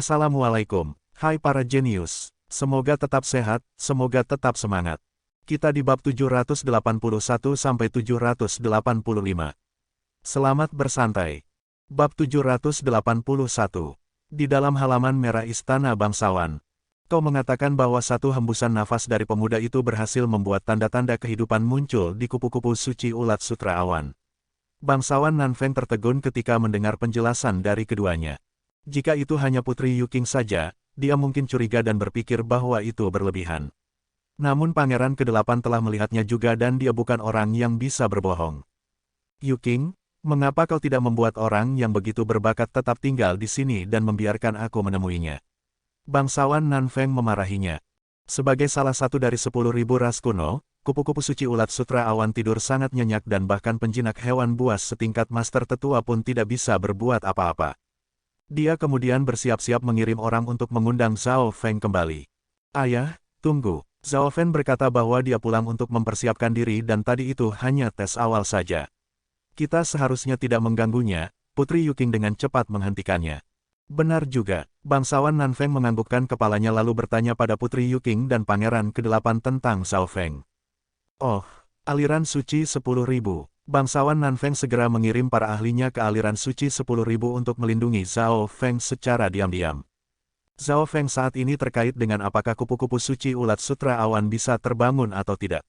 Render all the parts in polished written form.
Assalamualaikum, hai para jenius. Semoga tetap sehat, semoga tetap semangat. Kita di bab 781-785. Selamat bersantai. Bab 781. Di dalam halaman merah Istana Bangsawan. Kau mengatakan bahwa satu hembusan nafas dari pemuda itu berhasil membuat tanda-tanda kehidupan muncul di kupu-kupu suci ulat sutra awan. Bangsawan Nanfeng tertegun ketika mendengar penjelasan dari keduanya. Jika itu hanya Putri Yuking saja, dia mungkin curiga dan berpikir bahwa itu berlebihan. Namun Pangeran ke-8 telah melihatnya juga dan dia bukan orang yang bisa berbohong. Yuking, mengapa kau tidak membuat orang yang begitu berbakat tetap tinggal di sini dan membiarkan aku menemuinya? Bangsawan Nanfeng memarahinya. Sebagai salah satu dari 10.000 ras kuno, kupu-kupu suci ulat sutra awan tidur sangat nyenyak dan bahkan penjinak hewan buas setingkat master tetua pun tidak bisa berbuat apa-apa. Dia kemudian bersiap-siap mengirim orang untuk mengundang Zhao Feng kembali. Ayah, tunggu. Zhao Feng berkata bahwa dia pulang untuk mempersiapkan diri dan tadi itu hanya tes awal saja. Kita seharusnya tidak mengganggunya, Putri Yuking dengan cepat menghentikannya. Benar juga, bangsawan Nanfeng menganggukkan kepalanya lalu bertanya pada Putri Yuking dan Pangeran ke-8 tentang Zhao Feng. Oh, aliran suci 10.000. Bangsawan Nanfeng segera mengirim para ahlinya ke aliran suci 10.000 untuk melindungi Zhao Feng secara diam-diam. Zhao Feng saat ini terkait dengan apakah kupu-kupu suci ulat sutra awan bisa terbangun atau tidak.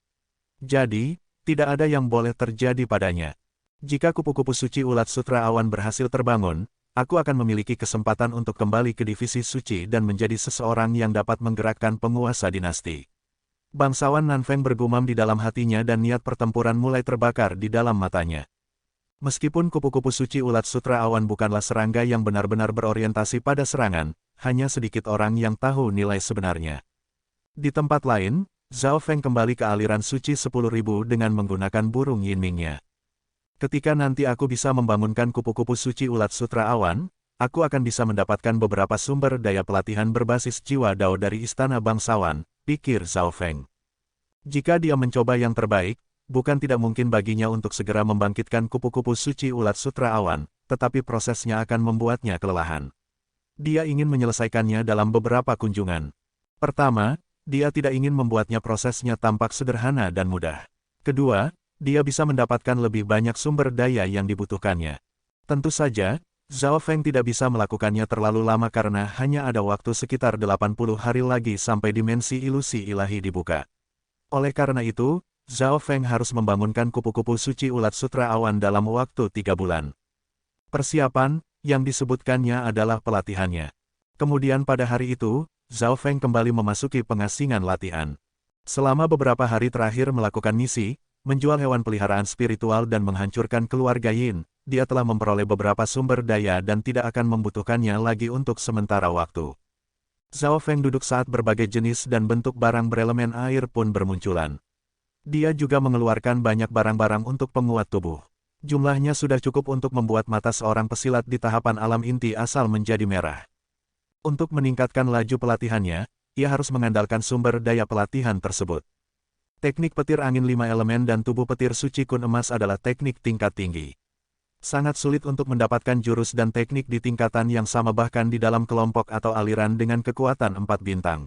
Jadi, tidak ada yang boleh terjadi padanya. Jika kupu-kupu suci ulat sutra awan berhasil terbangun, aku akan memiliki kesempatan untuk kembali ke divisi suci dan menjadi seseorang yang dapat menggerakkan penguasa dinasti. Bangsawan Nanfeng bergumam di dalam hatinya dan niat pertempuran mulai terbakar di dalam matanya. Meskipun kupu-kupu suci ulat sutra awan bukanlah serangga yang benar-benar berorientasi pada serangan, hanya sedikit orang yang tahu nilai sebenarnya. Di tempat lain, Zhao Feng kembali ke aliran suci 10.000 dengan menggunakan burung yinmingnya. Ketika nanti aku bisa membangunkan kupu-kupu suci ulat sutra awan, aku akan bisa mendapatkan beberapa sumber daya pelatihan berbasis jiwa Dao dari Istana Bangsawan, pikir Zhao Feng. Jika dia mencoba yang terbaik, bukan tidak mungkin baginya untuk segera membangkitkan kupu-kupu suci ulat sutra awan, tetapi prosesnya akan membuatnya kelelahan. Dia ingin menyelesaikannya dalam beberapa kunjungan. Pertama, dia tidak ingin membuatnya prosesnya tampak sederhana dan mudah. Kedua, dia bisa mendapatkan lebih banyak sumber daya yang dibutuhkannya. Tentu saja, Zhao Feng tidak bisa melakukannya terlalu lama karena hanya ada waktu sekitar 80 hari lagi sampai dimensi ilusi ilahi dibuka. Oleh karena itu, Zhao Feng harus membangunkan kupu-kupu suci ulat sutra awan dalam waktu 3 bulan. Persiapan, yang disebutkannya adalah pelatihannya. Kemudian pada hari itu, Zhao Feng kembali memasuki pengasingan latihan. Selama beberapa hari terakhir melakukan misi, menjual hewan peliharaan spiritual dan menghancurkan keluarga Yin, dia telah memperoleh beberapa sumber daya dan tidak akan membutuhkannya lagi untuk sementara waktu. Zhao Feng duduk saat berbagai jenis dan bentuk barang berelemen air pun bermunculan. Dia juga mengeluarkan banyak barang-barang untuk penguat tubuh. Jumlahnya sudah cukup untuk membuat mata seorang pesilat di tahapan alam inti asal menjadi merah. Untuk meningkatkan laju pelatihannya, ia harus mengandalkan sumber daya pelatihan tersebut. Teknik petir angin 5 elemen dan tubuh petir suci kun emas adalah teknik tingkat tinggi. Sangat sulit untuk mendapatkan jurus dan teknik di tingkatan yang sama bahkan di dalam kelompok atau aliran dengan kekuatan 4 bintang.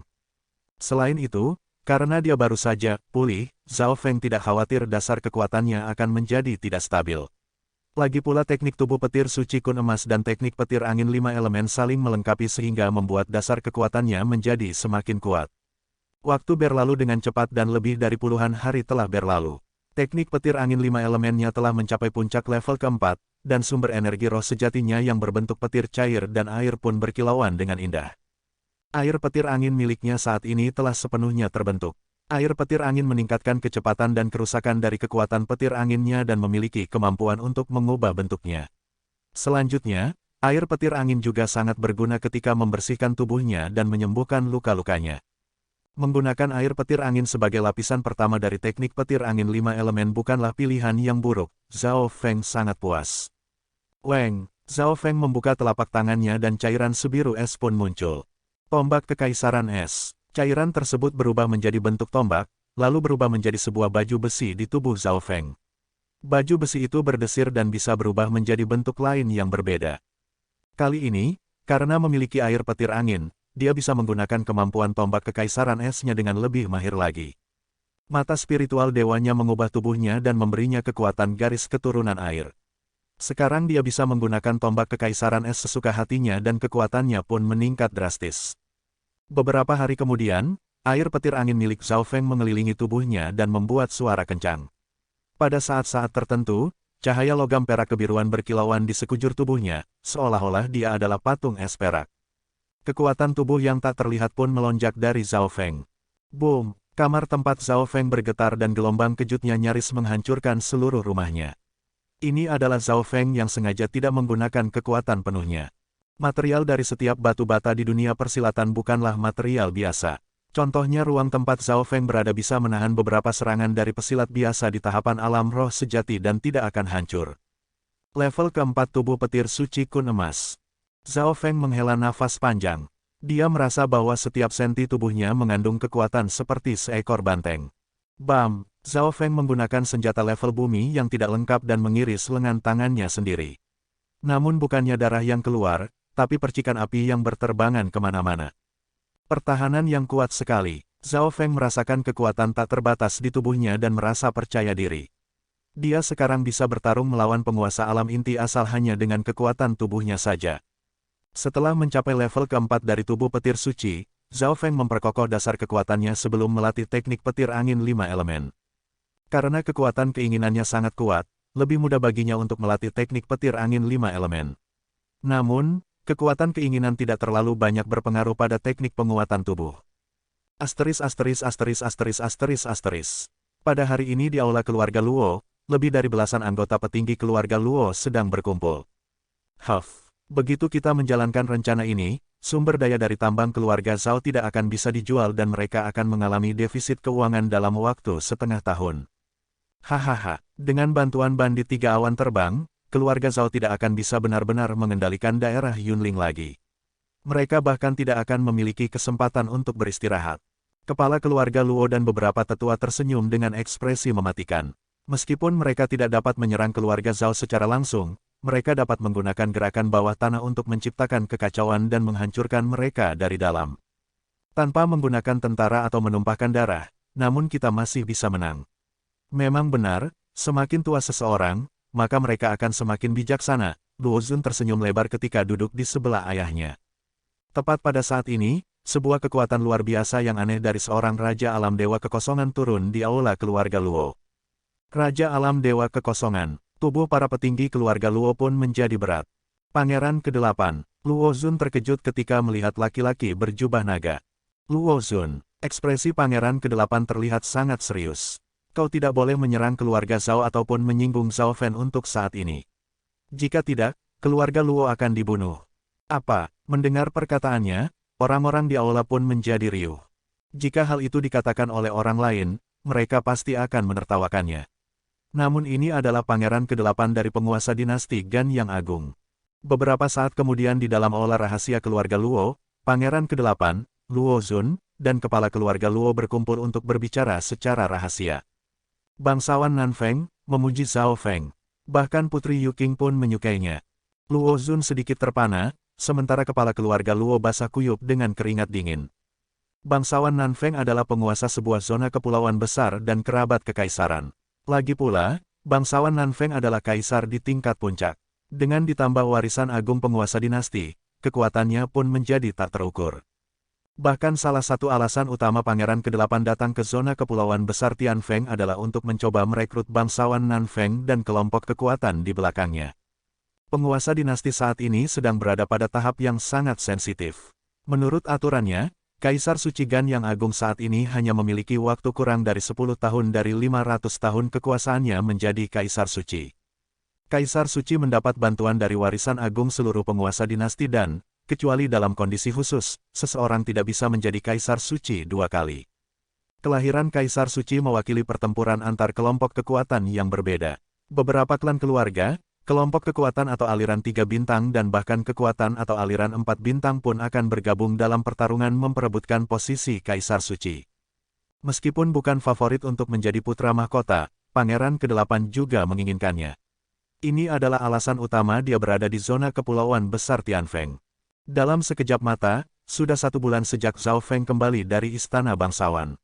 Selain itu, karena dia baru saja pulih, Zhao Feng tidak khawatir dasar kekuatannya akan menjadi tidak stabil. Lagi pula teknik tubuh petir suci kun emas dan teknik petir angin 5 elemen saling melengkapi sehingga membuat dasar kekuatannya menjadi semakin kuat. Waktu berlalu dengan cepat dan lebih dari puluhan hari telah berlalu. Teknik petir angin 5 elemennya telah mencapai puncak level keempat, dan sumber energi roh sejatinya yang berbentuk petir cair dan air pun berkilauan dengan indah. Air petir angin miliknya saat ini telah sepenuhnya terbentuk. Air petir angin meningkatkan kecepatan dan kerusakan dari kekuatan petir anginnya dan memiliki kemampuan untuk mengubah bentuknya. Selanjutnya, air petir angin juga sangat berguna ketika membersihkan tubuhnya dan menyembuhkan luka-lukanya. Menggunakan air petir angin sebagai lapisan pertama dari teknik petir angin 5 elemen bukanlah pilihan yang buruk, Zhao Feng sangat puas. Weng, Zhao Feng membuka telapak tangannya dan cairan sebiru es pun muncul. Tombak Kekaisaran Es. Cairan tersebut berubah menjadi bentuk tombak, lalu berubah menjadi sebuah baju besi di tubuh Zhao Feng. Baju besi itu berdesir dan bisa berubah menjadi bentuk lain yang berbeda. Kali ini, Karena memiliki air petir angin, dia bisa menggunakan kemampuan tombak kekaisaran esnya dengan lebih mahir lagi. Mata spiritual dewanya mengubah tubuhnya dan memberinya kekuatan garis keturunan air. Sekarang dia bisa menggunakan tombak kekaisaran es sesuka hatinya dan kekuatannya pun meningkat drastis. Beberapa hari kemudian, air petir angin milik Zhao Feng mengelilingi tubuhnya dan membuat suara kencang. Pada saat-saat tertentu, cahaya logam perak kebiruan berkilauan di sekujur tubuhnya, seolah-olah dia adalah patung es perak. Kekuatan tubuh yang tak terlihat pun melonjak dari Zhao Feng. Boom! Kamar tempat Zhao Feng bergetar dan gelombang kejutnya nyaris menghancurkan seluruh rumahnya. Ini adalah Zhao Feng yang sengaja tidak menggunakan kekuatan penuhnya. Material dari setiap batu bata di dunia persilatan bukanlah material biasa. Contohnya ruang tempat Zhao Feng berada bisa menahan beberapa serangan dari pesilat biasa di tahapan alam roh sejati dan tidak akan hancur. Level keempat tubuh petir suci kun emas. Zhao Feng menghela nafas panjang. Dia merasa bahwa setiap senti tubuhnya mengandung kekuatan seperti seekor banteng. Bam! Zhao Feng menggunakan senjata level bumi yang tidak lengkap dan mengiris lengan tangannya sendiri. Namun bukannya darah yang keluar, tapi percikan api yang berterbangan kemana-mana. Pertahanan yang kuat sekali. Zhao Feng merasakan kekuatan tak terbatas di tubuhnya dan merasa percaya diri. Dia sekarang bisa bertarung melawan penguasa alam inti asal hanya dengan kekuatan tubuhnya saja. Setelah mencapai level keempat dari tubuh petir suci, Zhao Feng memperkokoh dasar kekuatannya sebelum melatih teknik petir angin 5 elemen. Karena kekuatan keinginannya sangat kuat, lebih mudah baginya untuk melatih teknik petir angin 5 elemen. Namun, kekuatan keinginan tidak terlalu banyak berpengaruh pada teknik penguatan tubuh. Pada hari ini di aula keluarga Luo, lebih dari belasan anggota petinggi keluarga Luo sedang berkumpul. Begitu kita menjalankan rencana ini, sumber daya dari tambang keluarga Zhao tidak akan bisa dijual dan mereka akan mengalami defisit keuangan dalam waktu setengah tahun. Hahaha, dengan bantuan bandit 3 awan terbang, keluarga Zhao tidak akan bisa benar-benar mengendalikan daerah Yunling lagi. Mereka bahkan tidak akan memiliki kesempatan untuk beristirahat. Kepala keluarga Luo dan beberapa tetua tersenyum dengan ekspresi mematikan. Meskipun mereka tidak dapat menyerang keluarga Zhao secara langsung, mereka dapat menggunakan gerakan bawah tanah untuk menciptakan kekacauan dan menghancurkan mereka dari dalam. Tanpa menggunakan tentara atau menumpahkan darah, namun kita masih bisa menang. Memang benar, semakin tua seseorang, maka mereka akan semakin bijaksana. Luo Zun tersenyum lebar ketika duduk di sebelah ayahnya. Tepat pada saat ini, sebuah kekuatan luar biasa yang aneh dari seorang Raja Alam Dewa Kekosongan turun di aula keluarga Luo. Raja Alam Dewa Kekosongan. Tubuh para petinggi keluarga Luo pun menjadi berat. Pangeran ke-8, Luo Zun terkejut ketika melihat laki-laki berjubah naga. Luo Zun, ekspresi Pangeran ke-8 terlihat sangat serius. Kau tidak boleh menyerang keluarga Zhao ataupun menyinggung Zhao Fen untuk saat ini. Jika tidak, keluarga Luo akan dibunuh. Apa? Mendengar perkataannya, orang-orang di aula pun menjadi riuh. Jika hal itu dikatakan oleh orang lain, mereka pasti akan menertawakannya. Namun ini adalah pangeran ke-8 dari penguasa dinasti Gan yang agung. Beberapa saat kemudian di dalam aula rahasia keluarga Luo, pangeran ke-8, Luo Zun, dan kepala keluarga Luo berkumpul untuk berbicara secara rahasia. Bangsawan Nan Feng, memuji Zhao Feng. Bahkan Putri Yu Qing pun menyukainya. Luo Zun sedikit terpana, sementara kepala keluarga Luo basah kuyup dengan keringat dingin. Bangsawan Nan Feng adalah penguasa sebuah zona kepulauan besar dan kerabat kekaisaran. Lagi pula, bangsawan Nan Feng adalah kaisar di tingkat puncak. Dengan ditambah warisan agung penguasa dinasti, kekuatannya pun menjadi tak terukur. Bahkan salah satu alasan utama pangeran ke-8 datang ke zona kepulauan besar Tianfeng adalah untuk mencoba merekrut bangsawan Nan Feng dan kelompok kekuatan di belakangnya. Penguasa dinasti saat ini sedang berada pada tahap yang sangat sensitif. Menurut aturannya, Kaisar Suci Gan yang agung saat ini hanya memiliki waktu kurang dari 10 tahun dari 500 tahun kekuasaannya menjadi Kaisar Suci. Kaisar Suci mendapat bantuan dari warisan agung seluruh penguasa dinasti dan, kecuali dalam kondisi khusus, seseorang tidak bisa menjadi Kaisar Suci 2 kali. Kelahiran Kaisar Suci mewakili pertempuran antar kelompok kekuatan yang berbeda. Beberapa klan keluarga, kelompok kekuatan atau aliran 3 bintang dan bahkan kekuatan atau aliran 4 bintang pun akan bergabung dalam pertarungan memperebutkan posisi Kaisar Suci. Meskipun bukan favorit untuk menjadi putra mahkota, Pangeran ke-8 juga menginginkannya. Ini adalah alasan utama dia berada di zona kepulauan besar Tianfeng. Dalam sekejap mata, sudah 1 bulan sejak Zhao Feng kembali dari Istana Bangsawan.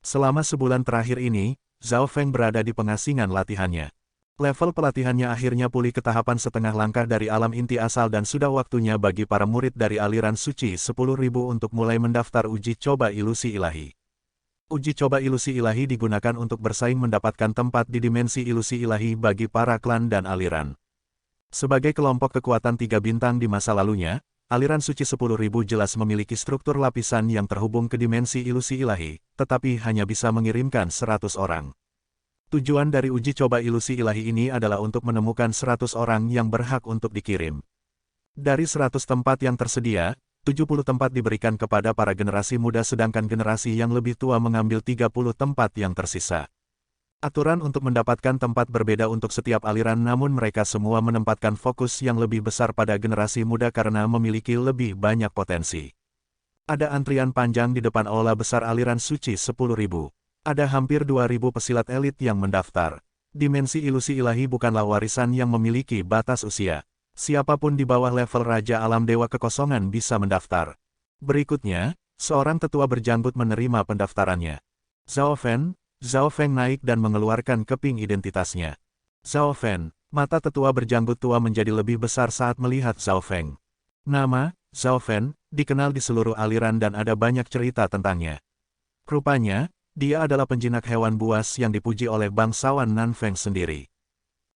Selama sebulan terakhir ini, Zhao Feng berada di pengasingan latihannya. Level pelatihannya akhirnya pulih ke tahapan setengah langkah dari alam inti asal dan sudah waktunya bagi para murid dari aliran suci 10.000 untuk mulai mendaftar uji coba ilusi ilahi. Uji coba ilusi ilahi digunakan untuk bersaing mendapatkan tempat di dimensi ilusi ilahi bagi para klan dan aliran. Sebagai kelompok kekuatan 3 bintang di masa lalunya, aliran suci 10.000 jelas memiliki struktur lapisan yang terhubung ke dimensi ilusi ilahi, tetapi hanya bisa mengirimkan 100 orang. Tujuan dari uji coba ilusi ilahi ini adalah untuk menemukan 100 orang yang berhak untuk dikirim. Dari 100 tempat yang tersedia, 70 tempat diberikan kepada para generasi muda sedangkan generasi yang lebih tua mengambil 30 tempat yang tersisa. Aturan untuk mendapatkan tempat berbeda untuk setiap aliran namun mereka semua menempatkan fokus yang lebih besar pada generasi muda karena memiliki lebih banyak potensi. Ada antrian panjang di depan aula besar aliran suci 10.000. Ada hampir 2.000 pesilat elit yang mendaftar. Dimensi ilusi ilahi bukanlah warisan yang memiliki batas usia. Siapapun di bawah level Raja Alam Dewa Kekosongan bisa mendaftar. Berikutnya, seorang tetua berjanggut menerima pendaftarannya. Zhao Feng naik dan mengeluarkan keping identitasnya. Zhao Feng, mata tetua berjanggut tua menjadi lebih besar saat melihat Zhao Feng. Nama, Zhao Feng, dikenal di seluruh aliran dan ada banyak cerita tentangnya. Rupanya, dia adalah penjinak hewan buas yang dipuji oleh bangsawan Nanfeng sendiri.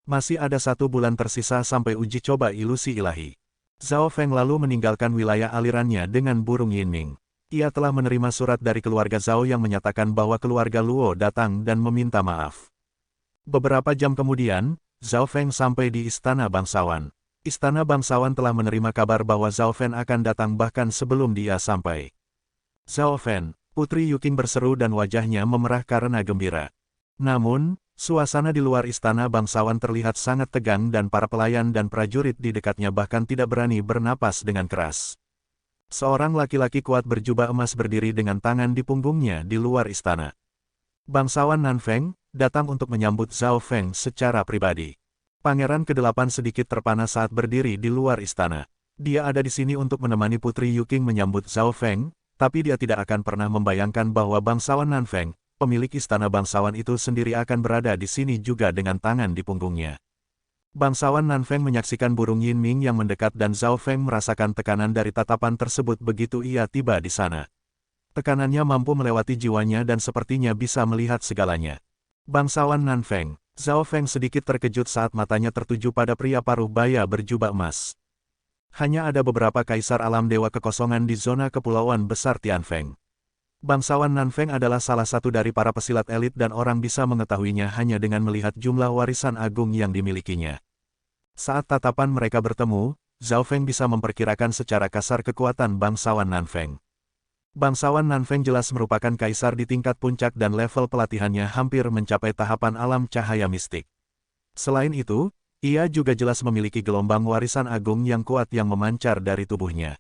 Masih ada 1 bulan tersisa sampai uji coba ilusi ilahi. Zhao Feng lalu meninggalkan wilayah alirannya dengan burung Yinming. Ia telah menerima surat dari keluarga Zhao yang menyatakan bahwa keluarga Luo datang dan meminta maaf. Beberapa jam kemudian, Zhao Feng sampai di Istana Bangsawan. Istana Bangsawan telah menerima kabar bahwa Zhao Feng akan datang bahkan sebelum dia sampai. Zhao Feng, Putri Yuking berseru dan wajahnya memerah karena gembira. Namun, suasana di luar Istana Bangsawan terlihat sangat tegang dan para pelayan dan prajurit di dekatnya bahkan tidak berani bernapas dengan keras. Seorang laki-laki kuat berjubah emas berdiri dengan tangan di punggungnya di luar istana. Bangsawan Nanfeng datang untuk menyambut Zhao Feng secara pribadi. Pangeran ke-8 sedikit terpana saat berdiri di luar istana. Dia ada di sini untuk menemani Putri Yuking menyambut Zhao Feng, tapi dia tidak akan pernah membayangkan bahwa bangsawan Nanfeng, pemilik istana bangsawan itu sendiri akan berada di sini juga dengan tangan di punggungnya. Bangsawan Nanfeng menyaksikan burung Yinming yang mendekat dan Zhao Feng merasakan tekanan dari tatapan tersebut begitu ia tiba di sana. Tekanannya mampu melewati jiwanya dan sepertinya bisa melihat segalanya. Bangsawan Nanfeng, Zhao Feng sedikit terkejut saat matanya tertuju pada pria paruh baya berjubah emas. Hanya ada beberapa kaisar alam dewa kekosongan di zona kepulauan besar Tianfeng. Bangsawan Nanfeng adalah salah satu dari para pesilat elit dan orang bisa mengetahuinya hanya dengan melihat jumlah warisan agung yang dimilikinya. Saat tatapan mereka bertemu, Zhao Feng bisa memperkirakan secara kasar kekuatan bangsawan Nanfeng. Bangsawan Nanfeng jelas merupakan kaisar di tingkat puncak dan level pelatihannya hampir mencapai tahapan alam cahaya mistik. Selain itu, ia juga jelas memiliki gelombang warisan agung yang kuat yang memancar dari tubuhnya.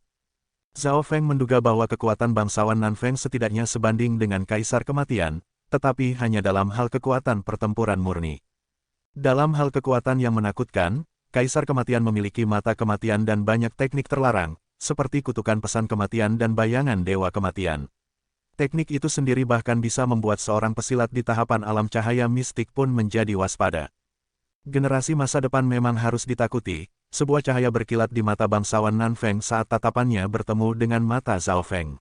Zhao Feng menduga bahwa kekuatan bangsawan Nanfeng setidaknya sebanding dengan kaisar kematian, tetapi hanya dalam hal kekuatan pertempuran murni. Dalam hal kekuatan yang menakutkan, kaisar kematian memiliki mata kematian dan banyak teknik terlarang, seperti kutukan pesan kematian dan bayangan dewa kematian. Teknik itu sendiri bahkan bisa membuat seorang pesilat di tahapan alam cahaya mistik pun menjadi waspada. Generasi masa depan memang harus ditakuti, sebuah cahaya berkilat di mata bangsawan Nanfeng saat tatapannya bertemu dengan mata Zhao Feng.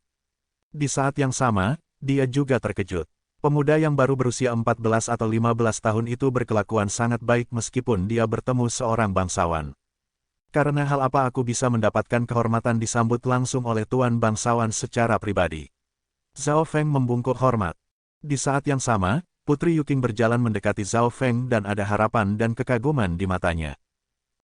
Di saat yang sama, dia juga terkejut. Pemuda yang baru berusia 14 atau 15 tahun itu berkelakuan sangat baik meskipun dia bertemu seorang bangsawan. Karena hal apa aku bisa mendapatkan kehormatan disambut langsung oleh tuan bangsawan secara pribadi. Zhao Feng membungkuk hormat. Di saat yang sama, Putri Yuking berjalan mendekati Zhao Feng dan ada harapan dan kekaguman di matanya.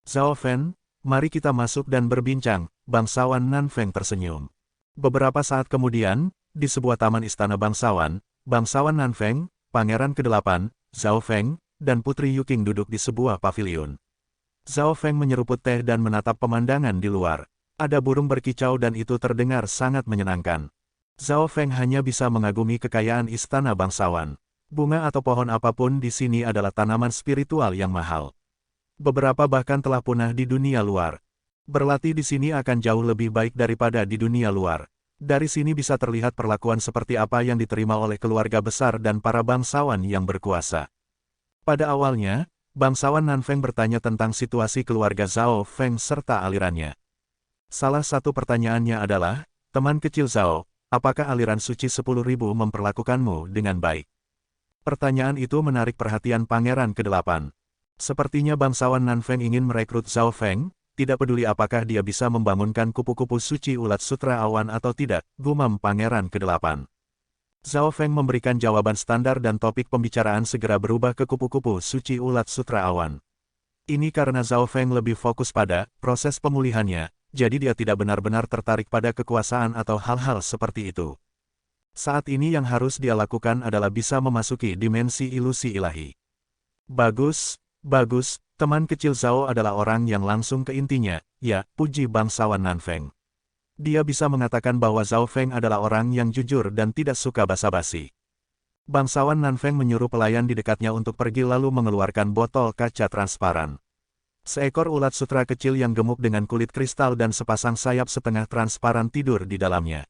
Zhao Feng, mari kita masuk dan berbincang, bangsawan Nanfeng tersenyum. Beberapa saat kemudian, di sebuah taman istana bangsawan, bangsawan Nanfeng, Pangeran ke-8, Zhao Feng, dan Putri Yuking duduk di sebuah paviliun. Zhao Feng menyeruput teh dan menatap pemandangan di luar. Ada burung berkicau dan itu terdengar sangat menyenangkan. Zhao Feng hanya bisa mengagumi kekayaan istana bangsawan. Bunga atau pohon apapun di sini adalah tanaman spiritual yang mahal. Beberapa bahkan telah punah di dunia luar. Berlatih di sini akan jauh lebih baik daripada di dunia luar. Dari sini bisa terlihat perlakuan seperti apa yang diterima oleh keluarga besar dan para bangsawan yang berkuasa. Pada awalnya, bangsawan Nanfeng bertanya tentang situasi keluarga Zhao Feng serta alirannya. Salah satu pertanyaannya adalah, teman kecil Zhao, apakah aliran suci 10.000 memperlakukanmu dengan baik? Pertanyaan itu menarik perhatian Pangeran ke-8. Sepertinya bangsawan Nanfeng ingin merekrut Zhao Feng, tidak peduli apakah dia bisa membangunkan kupu-kupu suci ulat sutra awan atau tidak, gumam Pangeran ke-8. Zhao Feng memberikan jawaban standar dan topik pembicaraan segera berubah ke kupu-kupu suci ulat sutra awan. Ini karena Zhao Feng lebih fokus pada proses pemulihannya, jadi dia tidak benar-benar tertarik pada kekuasaan atau hal-hal seperti itu. Saat ini yang harus dia lakukan adalah bisa memasuki dimensi ilusi ilahi. Bagus, bagus, teman kecil Zhao adalah orang yang langsung ke intinya, ya, puji bangsawan Nanfeng. Dia bisa mengatakan bahwa Zhao Feng adalah orang yang jujur dan tidak suka basa-basi. Bangsawan Nanfeng menyuruh pelayan di dekatnya untuk pergi lalu mengeluarkan botol kaca transparan. Seekor ulat sutra kecil yang gemuk dengan kulit kristal dan sepasang sayap setengah transparan tidur di dalamnya.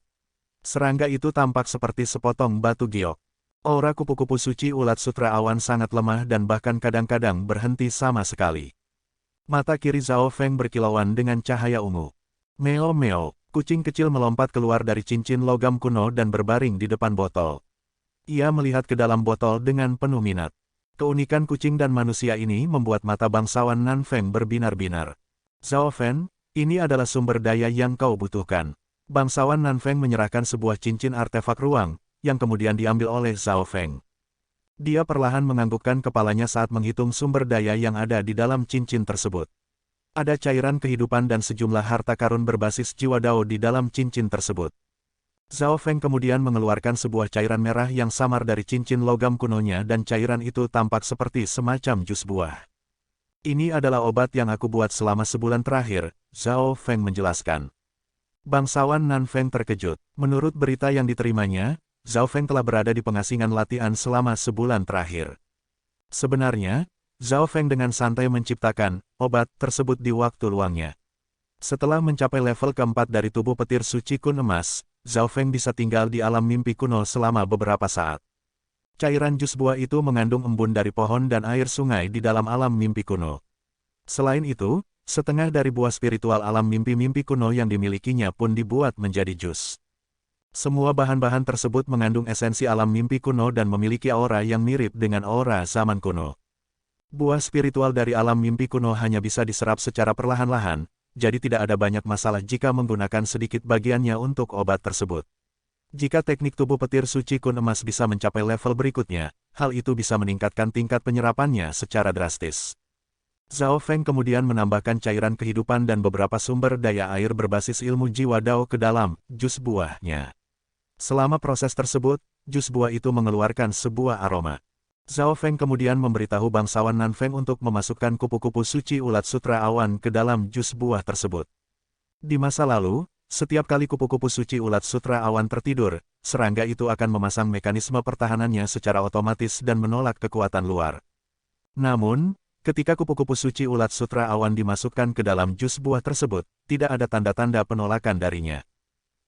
Serangga itu tampak seperti sepotong batu giok. Aura kupu-kupu suci ulat sutra awan sangat lemah dan bahkan kadang-kadang berhenti sama sekali. Mata kiri Zhao Feng berkilauan dengan cahaya ungu. Meo-meo, kucing kecil melompat keluar dari cincin logam kuno dan berbaring di depan botol. Ia melihat ke dalam botol dengan penuh minat. Keunikan kucing dan manusia ini membuat mata bangsawan Nanfeng berbinar-binar. Zhao Feng, ini adalah sumber daya yang kau butuhkan. Bangsawan Nanfeng menyerahkan sebuah cincin artefak ruang, yang kemudian diambil oleh Zhao Feng. Dia perlahan menganggukkan kepalanya saat menghitung sumber daya yang ada di dalam cincin tersebut. Ada cairan kehidupan dan sejumlah harta karun berbasis jiwa Dao di dalam cincin tersebut. Zhao Feng kemudian mengeluarkan sebuah cairan merah yang samar dari cincin logam kunonya dan cairan itu tampak seperti semacam jus buah. Ini adalah obat yang aku buat selama sebulan terakhir, Zhao Feng menjelaskan. Bangsawan Nanfeng terkejut. Menurut berita yang diterimanya, Zhao Feng telah berada di pengasingan latihan selama sebulan terakhir. Sebenarnya, Zhao Feng dengan santai menciptakan obat tersebut di waktu luangnya. Setelah mencapai level keempat dari tubuh petir suci kun emas, Zhao Feng bisa tinggal di alam mimpi kuno selama beberapa saat. Cairan jus buah itu mengandung embun dari pohon dan air sungai di dalam alam mimpi kuno. Selain itu, setengah dari buah spiritual alam mimpi-mimpi kuno yang dimilikinya pun dibuat menjadi jus. Semua bahan-bahan tersebut mengandung esensi alam mimpi kuno dan memiliki aura yang mirip dengan aura zaman kuno. Buah spiritual dari alam mimpi kuno hanya bisa diserap secara perlahan-lahan, jadi tidak ada banyak masalah jika menggunakan sedikit bagiannya untuk obat tersebut. Jika teknik tubuh petir suci kun emas bisa mencapai level berikutnya, hal itu bisa meningkatkan tingkat penyerapannya secara drastis. Zhao Feng kemudian menambahkan cairan kehidupan dan beberapa sumber daya air berbasis ilmu jiwa Dao ke dalam jus buahnya. Selama proses tersebut, jus buah itu mengeluarkan sebuah aroma. Zhao Feng kemudian memberitahu bangsawan Nanfeng untuk memasukkan kupu-kupu suci ulat sutra awan ke dalam jus buah tersebut. Di masa lalu, setiap kali kupu-kupu suci ulat sutra awan tertidur, serangga itu akan memasang mekanisme pertahanannya secara otomatis dan menolak kekuatan luar. Namun, ketika kupu-kupu suci ulat sutra awan dimasukkan ke dalam jus buah tersebut, tidak ada tanda-tanda penolakan darinya.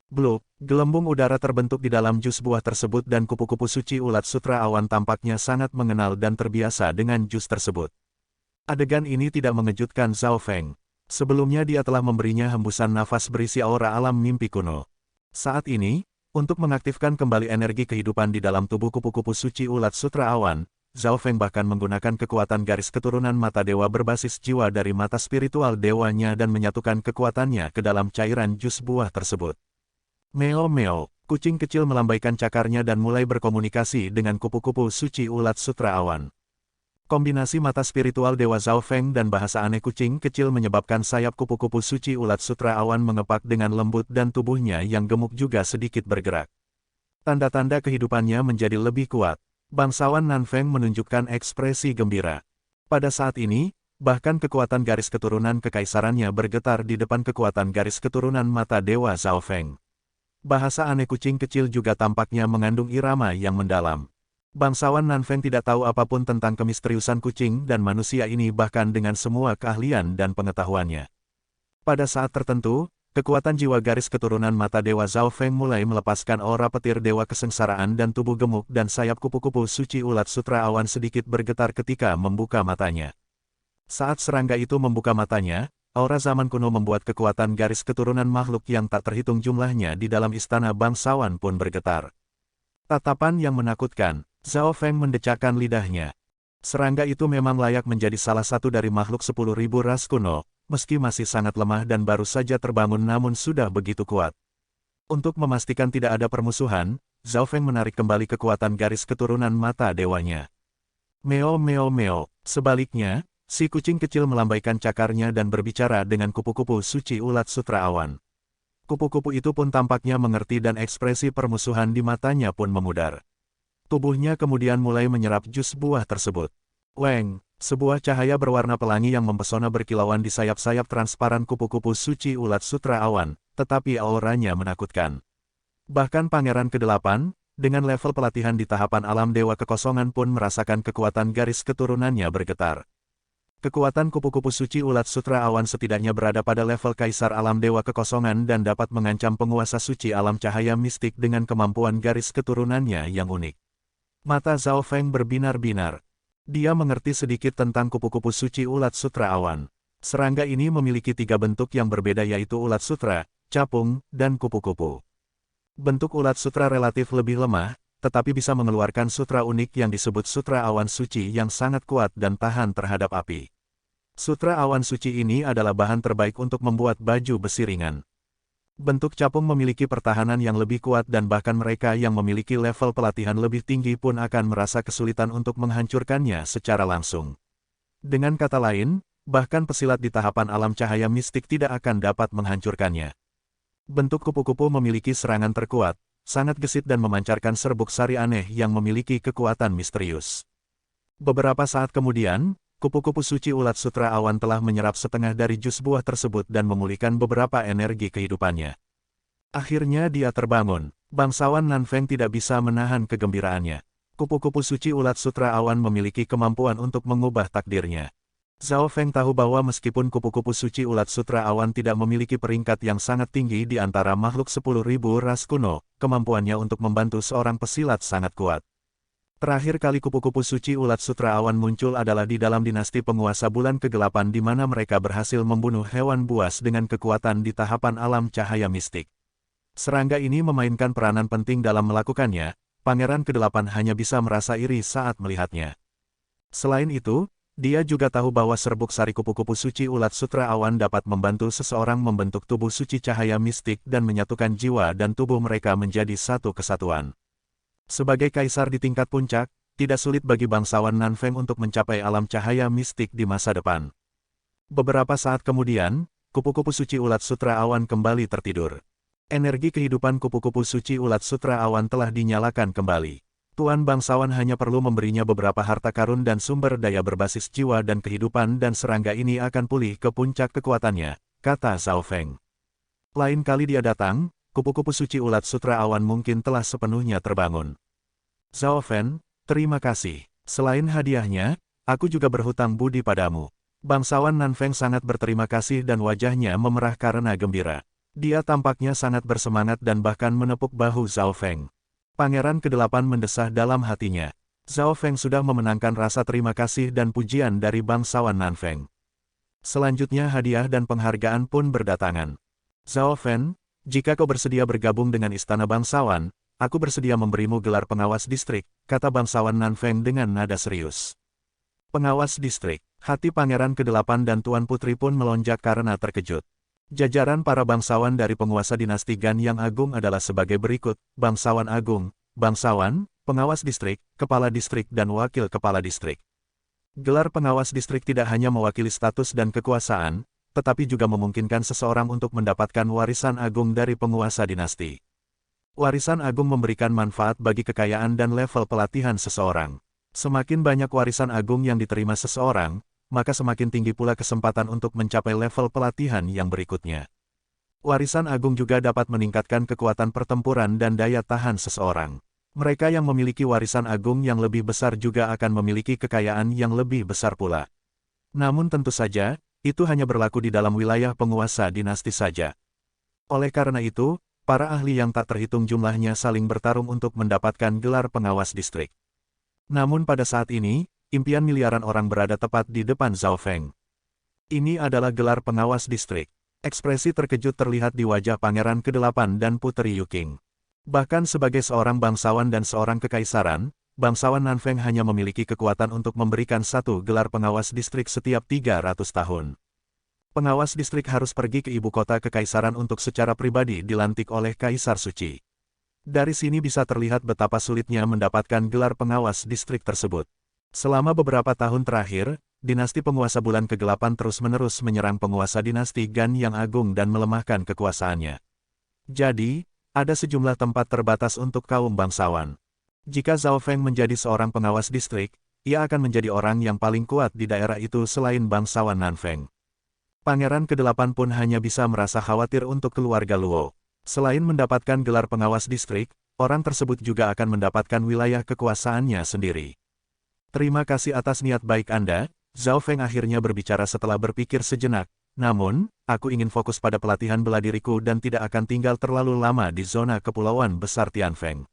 Bluk, gelembung udara terbentuk di dalam jus buah tersebut dan kupu-kupu suci ulat sutra awan tampaknya sangat mengenal dan terbiasa dengan jus tersebut. Adegan ini tidak mengejutkan Zhao Feng. Sebelumnya dia telah memberinya hembusan nafas berisi aura alam mimpi kuno. Saat ini, untuk mengaktifkan kembali energi kehidupan di dalam tubuh kupu-kupu suci ulat sutra awan, Zhao Feng bahkan menggunakan kekuatan garis keturunan mata dewa berbasis jiwa dari mata spiritual dewanya dan menyatukan kekuatannya ke dalam cairan jus buah tersebut. Meo-meo, kucing kecil melambaikan cakarnya dan mulai berkomunikasi dengan kupu-kupu suci ulat sutra awan. Kombinasi mata spiritual Dewa Zhao Feng dan bahasa aneh kucing kecil menyebabkan sayap kupu-kupu suci ulat sutra awan mengepak dengan lembut dan tubuhnya yang gemuk juga sedikit bergerak. Tanda-tanda kehidupannya menjadi lebih kuat. Bangsawan Nanfeng menunjukkan ekspresi gembira. Pada saat ini, bahkan kekuatan garis keturunan kekaisarannya bergetar di depan kekuatan garis keturunan mata Dewa Zhao Feng. Bahasa aneh kucing kecil juga tampaknya mengandung irama yang mendalam. Bangsawan Nanfeng tidak tahu apapun tentang kemisteriusan kucing dan manusia ini bahkan dengan semua keahlian dan pengetahuannya. Pada saat tertentu, kekuatan jiwa garis keturunan mata Dewa Zhao Feng mulai melepaskan aura petir Dewa Kesengsaraan dan tubuh gemuk dan sayap kupu-kupu suci ulat sutra awan sedikit bergetar ketika membuka matanya. Saat serangga itu membuka matanya, aura zaman kuno membuat kekuatan garis keturunan makhluk yang tak terhitung jumlahnya di dalam istana bangsawan pun bergetar. Tatapan yang menakutkan, Zhao Feng mendecakkan lidahnya. Serangga itu memang layak menjadi salah satu dari makhluk 10.000 ras kuno, meski masih sangat lemah dan baru saja terbangun namun sudah begitu kuat. Untuk memastikan tidak ada permusuhan, Zhao Feng menarik kembali kekuatan garis keturunan mata dewanya. Meo meo meo, sebaliknya, si kucing kecil melambaikan cakarnya dan berbicara dengan kupu-kupu suci ulat sutra awan. Kupu-kupu itu pun tampaknya mengerti dan ekspresi permusuhan di matanya pun memudar. Tubuhnya kemudian mulai menyerap jus buah tersebut. Weng, sebuah cahaya berwarna pelangi yang mempesona berkilauan di sayap-sayap transparan kupu-kupu suci ulat sutra awan, tetapi auranya menakutkan. Bahkan Pangeran ke-8, dengan level pelatihan di tahapan alam Dewa Kekosongan pun merasakan kekuatan garis keturunannya bergetar. Kekuatan kupu-kupu suci ulat sutra awan setidaknya berada pada level Kaisar Alam Dewa Kekosongan dan dapat mengancam penguasa suci alam cahaya mistik dengan kemampuan garis keturunannya yang unik. Mata Zhao Feng berbinar-binar. Dia mengerti sedikit tentang kupu-kupu suci ulat sutra awan. Serangga ini memiliki 3 bentuk yang berbeda yaitu ulat sutra, capung, dan kupu-kupu. Bentuk ulat sutra relatif lebih lemah, tetapi bisa mengeluarkan sutra unik yang disebut sutra awan suci yang sangat kuat dan tahan terhadap api. Sutra awan suci ini adalah bahan terbaik untuk membuat baju besi ringan. Bentuk capung memiliki pertahanan yang lebih kuat dan bahkan mereka yang memiliki level pelatihan lebih tinggi pun akan merasa kesulitan untuk menghancurkannya secara langsung. Dengan kata lain, bahkan pesilat di tahapan alam cahaya mistik tidak akan dapat menghancurkannya. Bentuk kupu-kupu memiliki serangan terkuat, sangat gesit dan memancarkan serbuk sari aneh yang memiliki kekuatan misterius. Beberapa saat kemudian, kupu-kupu suci ulat sutra awan telah menyerap setengah dari jus buah tersebut dan memulihkan beberapa energi kehidupannya. Akhirnya dia terbangun. Bangsawan Nanfeng tidak bisa menahan kegembiraannya. Kupu-kupu suci ulat sutra awan memiliki kemampuan untuk mengubah takdirnya. Zhao Feng tahu bahwa meskipun kupu-kupu suci ulat sutra awan tidak memiliki peringkat yang sangat tinggi di antara makhluk 10.000 ras kuno, kemampuannya untuk membantu seorang pesilat sangat kuat. Terakhir kali kupu-kupu suci ulat sutra awan muncul adalah di dalam dinasti penguasa bulan kegelapan di mana mereka berhasil membunuh hewan buas dengan kekuatan di tahapan alam cahaya mistik. Serangga ini memainkan peranan penting dalam melakukannya, Pangeran ke-8 hanya bisa merasa iri saat melihatnya. Selain itu, dia juga tahu bahwa serbuk sari kupu-kupu suci ulat sutra awan dapat membantu seseorang membentuk tubuh suci cahaya mistik dan menyatukan jiwa dan tubuh mereka menjadi satu kesatuan. Sebagai kaisar di tingkat puncak, tidak sulit bagi bangsawan Nanfeng untuk mencapai alam cahaya mistik di masa depan. Beberapa saat kemudian, kupu-kupu suci ulat sutra awan kembali tertidur. Energi kehidupan kupu-kupu suci ulat sutra awan telah dinyalakan kembali. Tuan bangsawan hanya perlu memberinya beberapa harta karun dan sumber daya berbasis jiwa dan kehidupan dan serangga ini akan pulih ke puncak kekuatannya, kata Zhao Feng. Lain kali dia datang, kupu-kupu suci ulat sutra awan mungkin telah sepenuhnya terbangun. Zhao Feng, terima kasih. Selain hadiahnya, aku juga berhutang budi padamu. Bangsawan Nanfeng sangat berterima kasih dan wajahnya memerah karena gembira. Dia tampaknya sangat bersemangat dan bahkan menepuk bahu Zhao Feng. Pangeran ke-8 mendesah dalam hatinya. Zhao Feng sudah memenangkan rasa terima kasih dan pujian dari bangsawan Nanfeng. Selanjutnya hadiah dan penghargaan pun berdatangan. Zhao Feng, jika kau bersedia bergabung dengan istana bangsawan, aku bersedia memberimu gelar pengawas distrik, kata bangsawan Nanfeng dengan nada serius. Pengawas distrik, hati Pangeran ke-8 dan Tuan Putri pun melonjak karena terkejut. Jajaran para bangsawan dari penguasa dinasti Gan yang agung adalah sebagai berikut, bangsawan agung, bangsawan, pengawas distrik, kepala distrik dan wakil kepala distrik. Gelar pengawas distrik tidak hanya mewakili status dan kekuasaan, tetapi juga memungkinkan seseorang untuk mendapatkan warisan agung dari penguasa dinasti. Warisan agung memberikan manfaat bagi kekayaan dan level pelatihan seseorang. Semakin banyak warisan agung yang diterima seseorang, maka semakin tinggi pula kesempatan untuk mencapai level pelatihan yang berikutnya. Warisan agung juga dapat meningkatkan kekuatan pertempuran dan daya tahan seseorang. Mereka yang memiliki warisan agung yang lebih besar juga akan memiliki kekayaan yang lebih besar pula. Namun tentu saja, itu hanya berlaku di dalam wilayah penguasa dinasti saja. Oleh karena itu, para ahli yang tak terhitung jumlahnya saling bertarung untuk mendapatkan gelar pengawas distrik. Namun pada saat ini, impian miliaran orang berada tepat di depan Zhao Feng. Ini adalah gelar pengawas distrik. Ekspresi terkejut terlihat di wajah Pangeran ke-8 dan Putri Yuking. Bahkan sebagai seorang bangsawan dan seorang kekaisaran, bangsawan Nanfeng hanya memiliki kekuatan untuk memberikan satu gelar pengawas distrik setiap 300 tahun. Pengawas distrik harus pergi ke ibu kota kekaisaran untuk secara pribadi dilantik oleh Kaisar Suci. Dari sini bisa terlihat betapa sulitnya mendapatkan gelar pengawas distrik tersebut. Selama beberapa tahun terakhir, dinasti penguasa bulan ke-8 terus-menerus menyerang penguasa dinasti Gan yang agung dan melemahkan kekuasaannya. Jadi, ada sejumlah tempat terbatas untuk kaum bangsawan. Jika Zhao Feng menjadi seorang pengawas distrik, ia akan menjadi orang yang paling kuat di daerah itu selain bangsawan Nanfeng. Pangeran ke-8 pun hanya bisa merasa khawatir untuk keluarga Luo. Selain mendapatkan gelar pengawas distrik, orang tersebut juga akan mendapatkan wilayah kekuasaannya sendiri. Terima kasih atas niat baik Anda, Zhao Feng akhirnya berbicara setelah berpikir sejenak. Namun, aku ingin fokus pada pelatihan bela diriku dan tidak akan tinggal terlalu lama di zona kepulauan besar Tianfeng.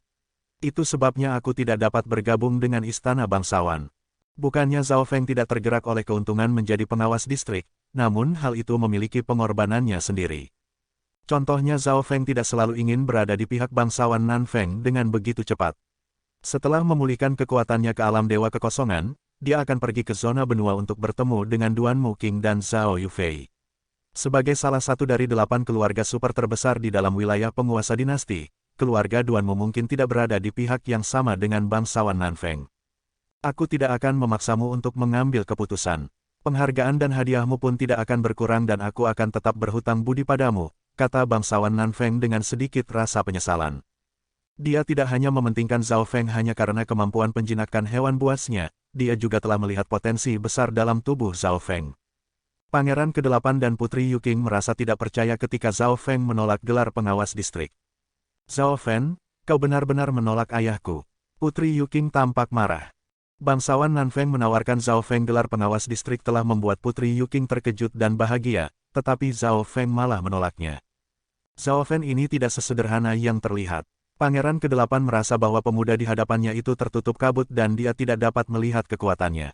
Itu sebabnya aku tidak dapat bergabung dengan istana bangsawan. Bukannya Zhao Feng tidak tergerak oleh keuntungan menjadi pengawas distrik, namun hal itu memiliki pengorbanannya sendiri. Contohnya Zhao Feng tidak selalu ingin berada di pihak bangsawan Nanfeng dengan begitu cepat. Setelah memulihkan kekuatannya ke alam dewa kekosongan, dia akan pergi ke zona benua untuk bertemu dengan Duan Muqing dan Zhao Yufei. Sebagai salah satu dari 8 keluarga super terbesar di dalam wilayah penguasa dinasti, keluarga Duanmu mungkin tidak berada di pihak yang sama dengan bangsawan Nanfeng. Aku tidak akan memaksamu untuk mengambil keputusan. Penghargaan dan hadiahmu pun tidak akan berkurang dan aku akan tetap berhutang budi padamu, kata bangsawan Nanfeng dengan sedikit rasa penyesalan. Dia tidak hanya mementingkan Zhao Feng hanya karena kemampuan penjinakan hewan buasnya, dia juga telah melihat potensi besar dalam tubuh Zhao Feng. Pangeran ke-8 dan Putri Yuking merasa tidak percaya ketika Zhao Feng menolak gelar pengawas distrik. Zhao Feng, kau benar-benar menolak ayahku. Putri Yuking tampak marah. Bangsawan Nanfeng menawarkan Zhao Feng gelar pengawas distrik telah membuat Putri Yuking terkejut dan bahagia, tetapi Zhao Feng malah menolaknya. Zhao Feng ini tidak sesederhana yang terlihat. Pangeran ke-8 merasa bahwa pemuda di hadapannya itu tertutup kabut dan dia tidak dapat melihat kekuatannya.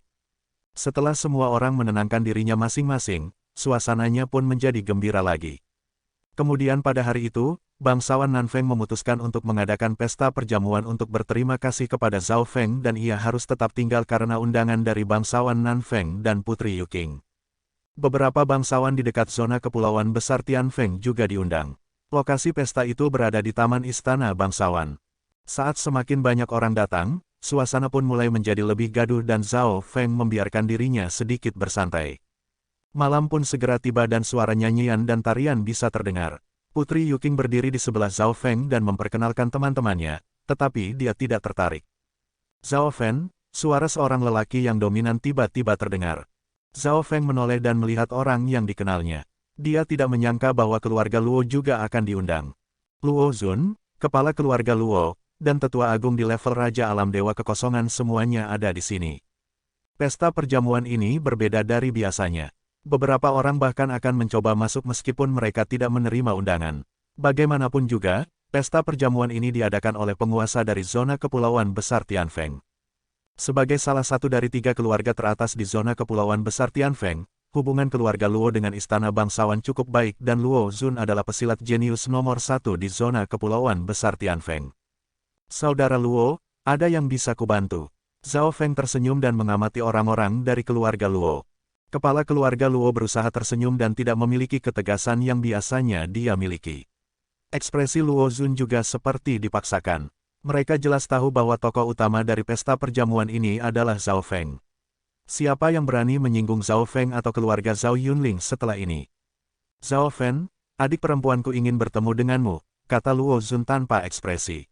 Setelah semua orang menenangkan dirinya masing-masing, suasananya pun menjadi gembira lagi. Kemudian pada hari itu, bangsawan Nanfeng memutuskan untuk mengadakan pesta perjamuan untuk berterima kasih kepada Zhao Feng dan ia harus tetap tinggal karena undangan dari bangsawan Nanfeng dan Putri Yuking. Beberapa bangsawan di dekat zona kepulauan besar Tianfeng juga diundang. Lokasi pesta itu berada di taman istana bangsawan. Saat semakin banyak orang datang, suasana pun mulai menjadi lebih gaduh dan Zhao Feng membiarkan dirinya sedikit bersantai. Malam pun segera tiba dan suara nyanyian dan tarian bisa terdengar. Putri Yuking berdiri di sebelah Zhao Feng dan memperkenalkan teman-temannya, tetapi dia tidak tertarik. Zhao Feng, suara seorang lelaki yang dominan tiba-tiba terdengar. Zhao Feng menoleh dan melihat orang yang dikenalnya. Dia tidak menyangka bahwa keluarga Luo juga akan diundang. Luo Zun, kepala keluarga Luo, dan tetua agung di level Raja Alam Dewa Kekosongan semuanya ada di sini. Pesta perjamuan ini berbeda dari biasanya. Beberapa orang bahkan akan mencoba masuk meskipun mereka tidak menerima undangan. Bagaimanapun juga, pesta perjamuan ini diadakan oleh penguasa dari zona kepulauan besar Tianfeng. Sebagai salah satu dari 3 keluarga teratas di zona kepulauan besar Tianfeng, hubungan keluarga Luo dengan istana bangsawan cukup baik dan Luo Zun adalah pesilat jenius nomor 1 di zona kepulauan besar Tianfeng. Saudara Luo, ada yang bisa kubantu? Zhao Feng tersenyum dan mengamati orang-orang dari keluarga Luo. Kepala keluarga Luo berusaha tersenyum dan tidak memiliki ketegasan yang biasanya dia miliki. Ekspresi Luo Zun juga seperti dipaksakan. Mereka jelas tahu bahwa tokoh utama dari pesta perjamuan ini adalah Zhao Feng. Siapa yang berani menyinggung Zhao Feng atau keluarga Zhao Yunling setelah ini? Zhao Feng, adik perempuanku ingin bertemu denganmu, kata Luo Zun tanpa ekspresi.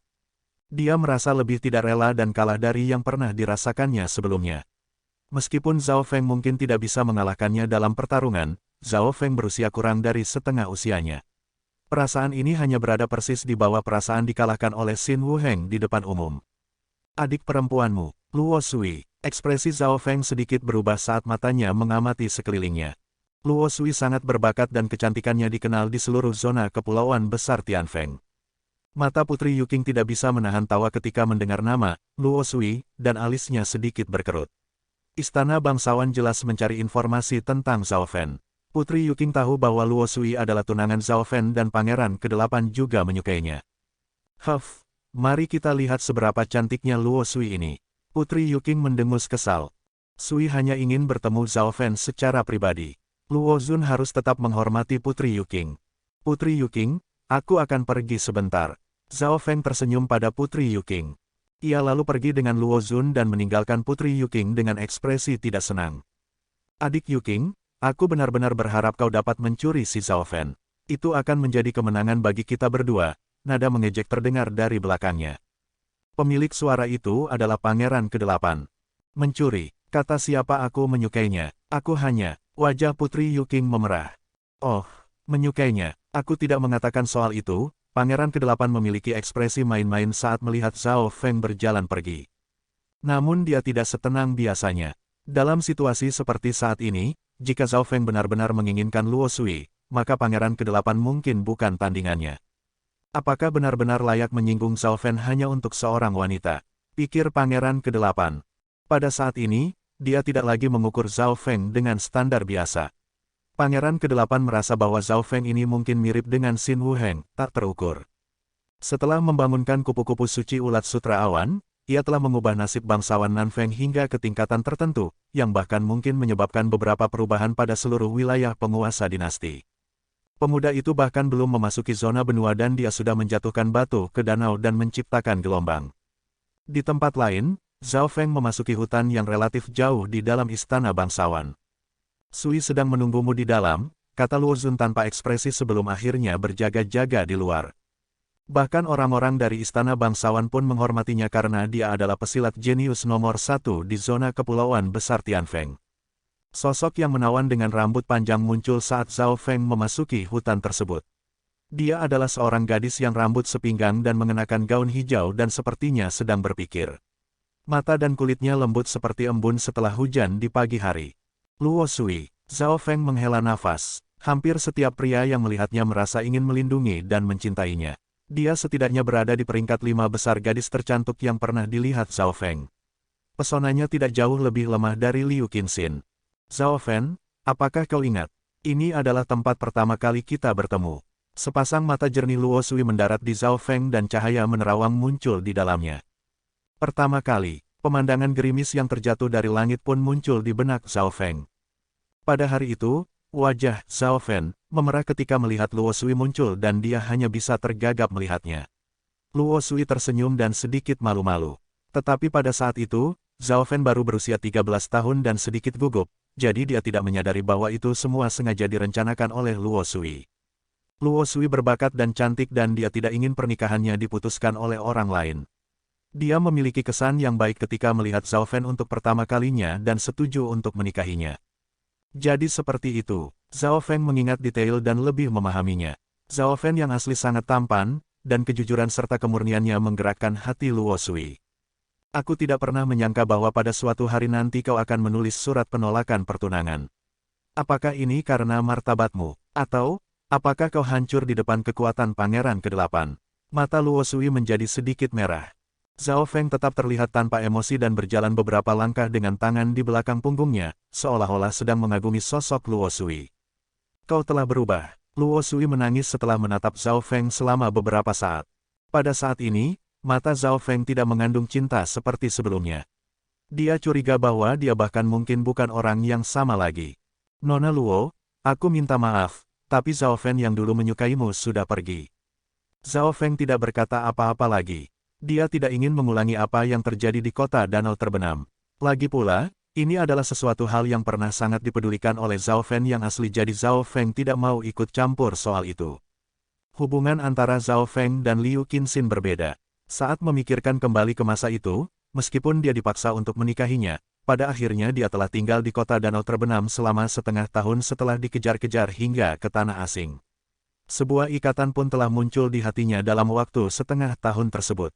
Dia merasa lebih tidak rela dan kalah dari yang pernah dirasakannya sebelumnya. Meskipun Zhao Feng mungkin tidak bisa mengalahkannya dalam pertarungan, Zhao Feng berusia kurang dari setengah usianya. Perasaan ini hanya berada persis di bawah perasaan dikalahkan oleh Xin Wuheng di depan umum. Adik perempuanmu, Luo Sui. Ekspresi Zhao Feng sedikit berubah saat matanya mengamati sekelilingnya. Luo Sui sangat berbakat dan kecantikannya dikenal di seluruh zona kepulauan besar Tianfeng. Mata Putri Yuking tidak bisa menahan tawa ketika mendengar nama Luo Sui, dan alisnya sedikit berkerut. Istana bangsawan jelas mencari informasi tentang Zhao Fen. Putri Yuking tahu bahwa Luo Sui adalah tunangan Zhao Fen dan Pangeran ke-8 juga menyukainya. Mari kita lihat seberapa cantiknya Luo Sui ini. Putri Yuking mendengus kesal. Sui hanya ingin bertemu Zhao Fen secara pribadi. Luo Zun harus tetap menghormati Putri Yuking. Putri Yuking, aku akan pergi sebentar. Zhao Feng tersenyum pada Putri Yuking. Ia lalu pergi dengan Luo Zun dan meninggalkan Putri Yuking dengan ekspresi tidak senang. Adik Yuking, aku benar-benar berharap kau dapat mencuri si Zhao Fen. Itu akan menjadi kemenangan bagi kita berdua, nada mengejek terdengar dari belakangnya. Pemilik suara itu adalah Pangeran ke-8. Mencuri, kata siapa aku menyukainya, aku hanya, wajah Putri Yuking memerah. Oh, menyukainya, aku tidak mengatakan soal itu. Pangeran ke-8 memiliki ekspresi main-main saat melihat Zhao Feng berjalan pergi. Namun dia tidak setenang biasanya. Dalam situasi seperti saat ini, jika Zhao Feng benar-benar menginginkan Luo Sui, maka Pangeran ke-8 mungkin bukan tandingannya. Apakah benar-benar layak menyinggung Zhao Feng hanya untuk seorang wanita? Pikir Pangeran ke-8. Pada saat ini, dia tidak lagi mengukur Zhao Feng dengan standar biasa. Pangeran ke-8 merasa bahwa Zhao Feng ini mungkin mirip dengan Xin Wuheng, tak terukur. Setelah membangunkan kupu-kupu suci ulat sutra awan, ia telah mengubah nasib bangsawan Nanfeng hingga ke tingkatan tertentu, yang bahkan mungkin menyebabkan beberapa perubahan pada seluruh wilayah penguasa dinasti. Pemuda itu bahkan belum memasuki zona benua dan dia sudah menjatuhkan batu ke danau dan menciptakan gelombang. Di tempat lain, Zhao Feng memasuki hutan yang relatif jauh di dalam istana bangsawan. Sui sedang menunggumu di dalam, kata Luo Zun tanpa ekspresi sebelum akhirnya berjaga-jaga di luar. Bahkan orang-orang dari istana bangsawan pun menghormatinya karena dia adalah pesilat jenius nomor 1 di zona kepulauan besar Tianfeng. Sosok yang menawan dengan rambut panjang muncul saat Zhao Feng memasuki hutan tersebut. Dia adalah seorang gadis yang rambut sepinggang dan mengenakan gaun hijau dan sepertinya sedang berpikir. Mata dan kulitnya lembut seperti embun setelah hujan di pagi hari. Luo Sui, Zhao Feng menghela nafas. Hampir setiap pria yang melihatnya merasa ingin melindungi dan mencintainya. Dia setidaknya berada di peringkat 5 besar gadis tercantik yang pernah dilihat Zhao Feng. Pesonanya tidak jauh lebih lemah dari Liu Qinxin. Zhao Fen, apakah kau ingat? Ini adalah tempat pertama kali kita bertemu. Sepasang mata jernih Luo Sui mendarat di Zhao Feng dan cahaya menerawang muncul di dalamnya. Pertama kali, pemandangan gerimis yang terjatuh dari langit pun muncul di benak Zhao Feng. Pada hari itu, wajah Zhao Fen memerah ketika melihat Luo Sui muncul dan dia hanya bisa tergagap melihatnya. Luo Sui tersenyum dan sedikit malu-malu. Tetapi pada saat itu, Zhao Fen baru berusia 13 tahun dan sedikit gugup, jadi dia tidak menyadari bahwa itu semua sengaja direncanakan oleh Luo Sui. Luo Sui berbakat dan cantik dan dia tidak ingin pernikahannya diputuskan oleh orang lain. Dia memiliki kesan yang baik ketika melihat Zhao Fen untuk pertama kalinya dan setuju untuk menikahinya. Jadi seperti itu, Zhao Feng mengingat detail dan lebih memahaminya. Zhao Fen yang asli sangat tampan, dan kejujuran serta kemurniannya menggerakkan hati Luo Sui. Aku tidak pernah menyangka bahwa pada suatu hari nanti kau akan menulis surat penolakan pertunangan. Apakah ini karena martabatmu? Atau, apakah kau hancur di depan kekuatan Pangeran ke-8? Mata Luo Sui menjadi sedikit merah. Zhao Feng tetap terlihat tanpa emosi dan berjalan beberapa langkah dengan tangan di belakang punggungnya, seolah-olah sedang mengagumi sosok Luo Sui. Kau telah berubah. Luo Sui menangis setelah menatap Zhao Feng selama beberapa saat. Pada saat ini, mata Zhao Feng tidak mengandung cinta seperti sebelumnya. Dia curiga bahwa dia bahkan mungkin bukan orang yang sama lagi. Nona Luo, aku minta maaf, tapi Zhao Feng yang dulu menyukaimu sudah pergi. Zhao Feng tidak berkata apa-apa lagi. Dia tidak ingin mengulangi apa yang terjadi di kota danau terbenam. Lagi pula, ini adalah sesuatu hal yang pernah sangat dipedulikan oleh Zhao Fen yang asli, jadi Zhao Feng tidak mau ikut campur soal itu. Hubungan antara Zhao Feng dan Liu Qinxin berbeda. Saat memikirkan kembali ke masa itu, meskipun dia dipaksa untuk menikahinya, pada akhirnya dia telah tinggal di kota danau terbenam selama setengah tahun setelah dikejar-kejar hingga ke tanah asing. Sebuah ikatan pun telah muncul di hatinya dalam waktu setengah tahun tersebut.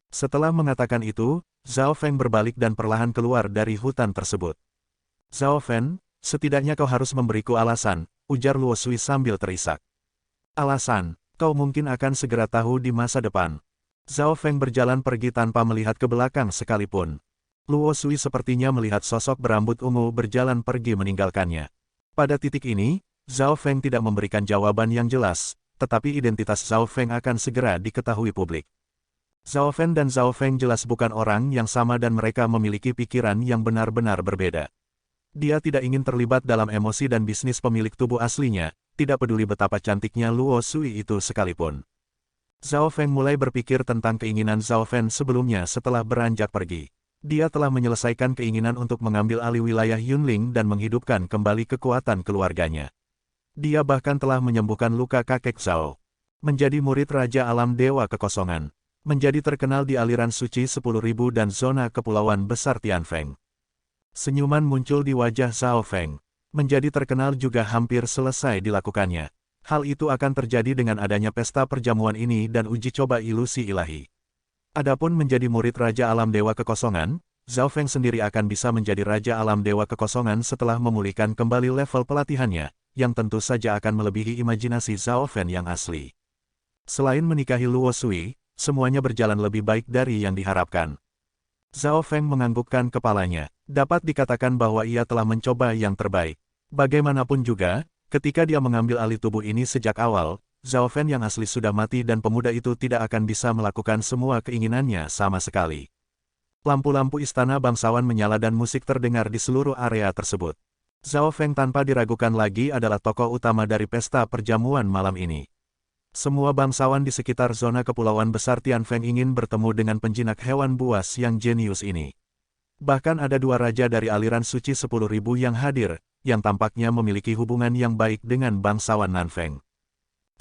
Setelah mengatakan itu, Zhao Feng berbalik dan perlahan keluar dari hutan tersebut. Zhao Fen, setidaknya kau harus memberiku alasan, ujar Luo Sui sambil terisak. Alasan, kau mungkin akan segera tahu di masa depan. Zhao Feng berjalan pergi tanpa melihat ke belakang sekalipun. Luo Sui sepertinya melihat sosok berambut ungu berjalan pergi meninggalkannya. Pada titik ini, Zhao Feng tidak memberikan jawaban yang jelas, tetapi identitas Zhao Feng akan segera diketahui publik. Zhao Feng dan Zhao Feng jelas bukan orang yang sama dan mereka memiliki pikiran yang benar-benar berbeda. Dia tidak ingin terlibat dalam emosi dan bisnis pemilik tubuh aslinya, tidak peduli betapa cantiknya Luo Sui itu sekalipun. Zhao Feng mulai berpikir tentang keinginan Zhao Feng sebelumnya setelah beranjak pergi. Dia telah menyelesaikan keinginan untuk mengambil alih wilayah Yunling dan menghidupkan kembali kekuatan keluarganya. Dia bahkan telah menyembuhkan luka kakek Zhao. Menjadi murid Raja Alam Dewa Kekosongan. Menjadi terkenal di aliran suci 10.000 dan zona kepulauan besar Tianfeng. Senyuman muncul di wajah Zhao Feng. Menjadi terkenal juga hampir selesai dilakukannya. Hal itu akan terjadi dengan adanya pesta perjamuan ini dan uji coba ilusi ilahi. Adapun menjadi murid Raja Alam Dewa Kekosongan, Zhao Feng sendiri akan bisa menjadi Raja Alam Dewa Kekosongan setelah memulihkan kembali level pelatihannya, yang tentu saja akan melebihi imajinasi Zhao Feng yang asli. Selain menikahi Luo Sui, semuanya berjalan lebih baik dari yang diharapkan. Zhao Feng menganggukkan kepalanya. Dapat dikatakan bahwa ia telah mencoba yang terbaik. Bagaimanapun juga, ketika dia mengambil alih tubuh ini sejak awal, Zhao Feng yang asli sudah mati dan pemuda itu tidak akan bisa melakukan semua keinginannya sama sekali. Lampu-lampu istana bangsawan menyala dan musik terdengar di seluruh area tersebut. Zhao Feng tanpa diragukan lagi adalah tokoh utama dari pesta perjamuan malam ini. Semua bangsawan di sekitar zona kepulauan besar Tianfeng ingin bertemu dengan penjinak hewan buas yang jenius ini. Bahkan ada dua raja dari aliran suci 10.000 yang hadir, yang tampaknya memiliki hubungan yang baik dengan bangsawan Nanfeng.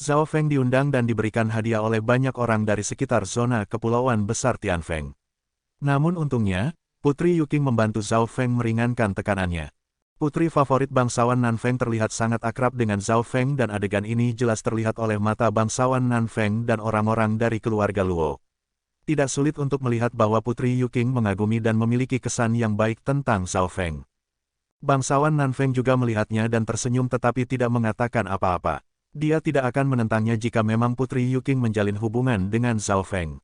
Zhao Feng diundang dan diberikan hadiah oleh banyak orang dari sekitar zona kepulauan besar Tianfeng. Namun untungnya, Putri Yuking membantu Zhao Feng meringankan tekanannya. Putri favorit bangsawan Nanfeng terlihat sangat akrab dengan Zhao Feng dan adegan ini jelas terlihat oleh mata bangsawan Nanfeng dan orang-orang dari keluarga Luo. Tidak sulit untuk melihat bahwa Putri Yuking mengagumi dan memiliki kesan yang baik tentang Zhao Feng. Bangsawan Nanfeng juga melihatnya dan tersenyum tetapi tidak mengatakan apa-apa. Dia tidak akan menentangnya jika memang Putri Yuking menjalin hubungan dengan Zhao Feng.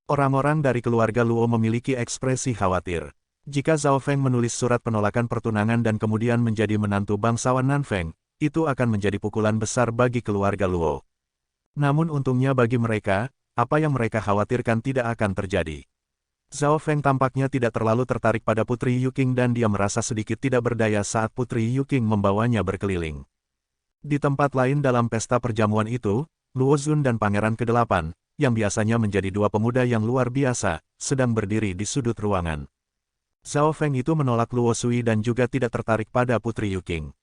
Orang-orang dari keluarga Luo memiliki ekspresi khawatir. Jika Zhao Feng menulis surat penolakan pertunangan dan kemudian menjadi menantu bangsawan Nanfeng, itu akan menjadi pukulan besar bagi keluarga Luo. Namun untungnya bagi mereka, apa yang mereka khawatirkan tidak akan terjadi. Zhao Feng tampaknya tidak terlalu tertarik pada Putri Yuking dan dia merasa sedikit tidak berdaya saat Putri Yuking membawanya berkeliling. Di tempat lain dalam pesta perjamuan itu, Luo Zun dan Pangeran ke-8, yang biasanya menjadi dua pemuda yang luar biasa, sedang berdiri di sudut ruangan. Zhao Feng itu menolak Luo Sui dan juga tidak tertarik pada Putri Yuking.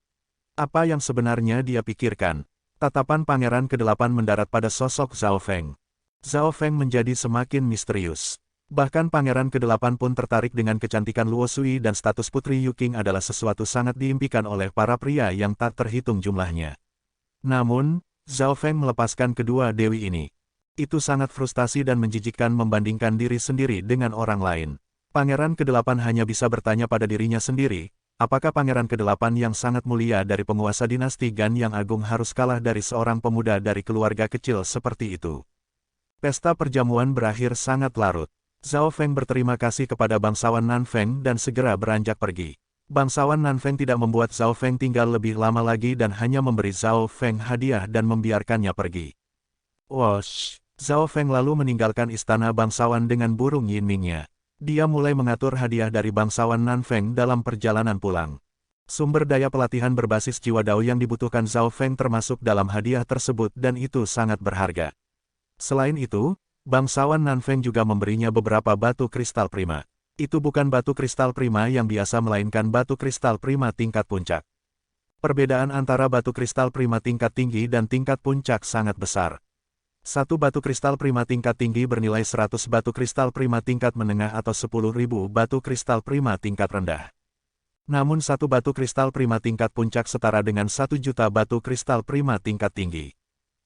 Apa yang sebenarnya dia pikirkan? Tatapan Pangeran ke-8 mendarat pada sosok Zhao Feng. Zhao Feng menjadi semakin misterius. Bahkan Pangeran ke-8 pun tertarik dengan kecantikan Luo Sui dan status Putri Yuking adalah sesuatu sangat diimpikan oleh para pria yang tak terhitung jumlahnya. Namun, Zhao Feng melepaskan kedua dewi ini. Itu sangat frustasi dan menjijikkan membandingkan diri sendiri dengan orang lain. Pangeran ke-8 hanya bisa bertanya pada dirinya sendiri, apakah Pangeran ke-8 yang sangat mulia dari penguasa dinasti Gan yang agung harus kalah dari seorang pemuda dari keluarga kecil seperti itu. Pesta perjamuan berakhir sangat larut. Zhao Feng berterima kasih kepada bangsawan Nanfeng dan segera beranjak pergi. Bangsawan Nanfeng tidak membuat Zhao Feng tinggal lebih lama lagi dan hanya memberi Zhao Feng hadiah dan membiarkannya pergi. Wosh! Zhao Feng lalu meninggalkan istana bangsawan dengan burung Yinmingnya. Dia mulai mengatur hadiah dari bangsawan Nanfeng dalam perjalanan pulang. Sumber daya pelatihan berbasis jiwa Dao yang dibutuhkan Zhao Feng termasuk dalam hadiah tersebut dan itu sangat berharga. Selain itu, bangsawan Nanfeng juga memberinya beberapa batu kristal prima. Itu bukan batu kristal prima yang biasa melainkan batu kristal prima tingkat puncak. Perbedaan antara batu kristal prima tingkat tinggi dan tingkat puncak sangat besar. Satu batu kristal prima tingkat tinggi bernilai 100 batu kristal prima tingkat menengah atau 10.000 batu kristal prima tingkat rendah. Namun satu batu kristal prima tingkat puncak setara dengan 1 juta batu kristal prima tingkat tinggi.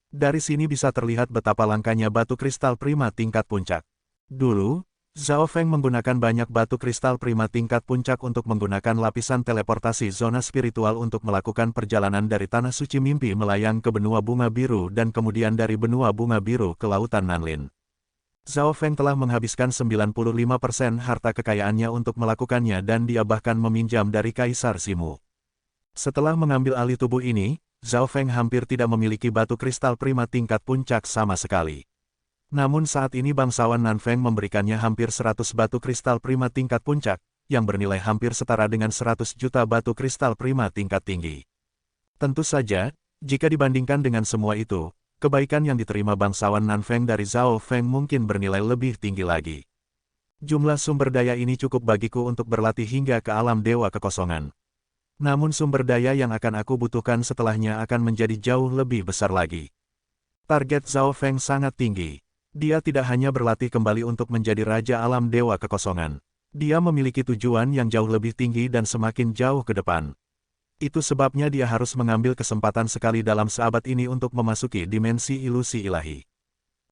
Dari sini bisa terlihat betapa langkanya batu kristal prima tingkat puncak. Dulu, Zhao Feng menggunakan banyak batu kristal prima tingkat puncak untuk menggunakan lapisan teleportasi zona spiritual untuk melakukan perjalanan dari Tanah Suci Mimpi melayang ke Benua Bunga Biru dan kemudian dari Benua Bunga Biru ke Lautan Nanlin. Zhao Feng telah menghabiskan 95% harta kekayaannya untuk melakukannya dan dia bahkan meminjam dari Kaisar Simu. Setelah mengambil alih tubuh ini, Zhao Feng hampir tidak memiliki batu kristal prima tingkat puncak sama sekali. Namun saat ini bangsawan Nanfeng memberikannya hampir 100 batu kristal prima tingkat puncak, yang bernilai hampir setara dengan 100 juta batu kristal prima tingkat tinggi. Tentu saja, jika dibandingkan dengan semua itu, kebaikan yang diterima bangsawan Nanfeng dari Zhao Feng mungkin bernilai lebih tinggi lagi. Jumlah sumber daya ini cukup bagiku untuk berlatih hingga ke alam dewa kekosongan. Namun sumber daya yang akan aku butuhkan setelahnya akan menjadi jauh lebih besar lagi. Target Zhao Feng sangat tinggi. Dia tidak hanya berlatih kembali untuk menjadi Raja Alam Dewa Kekosongan. Dia memiliki tujuan yang jauh lebih tinggi dan semakin jauh ke depan. Itu sebabnya dia harus mengambil kesempatan sekali dalam seabad ini untuk memasuki dimensi ilusi ilahi.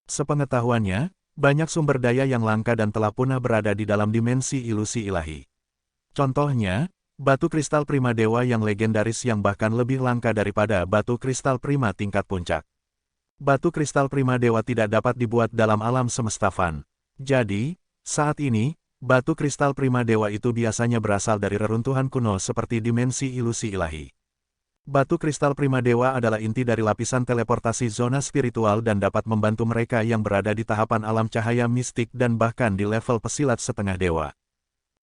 Sepengetahuannya, banyak sumber daya yang langka dan telah punah berada di dalam dimensi ilusi ilahi. Contohnya, batu kristal prima dewa yang legendaris yang bahkan lebih langka daripada batu kristal prima tingkat puncak. Batu kristal prima dewa tidak dapat dibuat dalam alam semesta Fan. Jadi, saat ini, batu kristal prima dewa itu biasanya berasal dari reruntuhan kuno seperti dimensi ilusi ilahi. Batu kristal prima dewa adalah inti dari lapisan teleportasi zona spiritual dan dapat membantu mereka yang berada di tahapan alam cahaya mistik dan bahkan di level pesilat setengah dewa.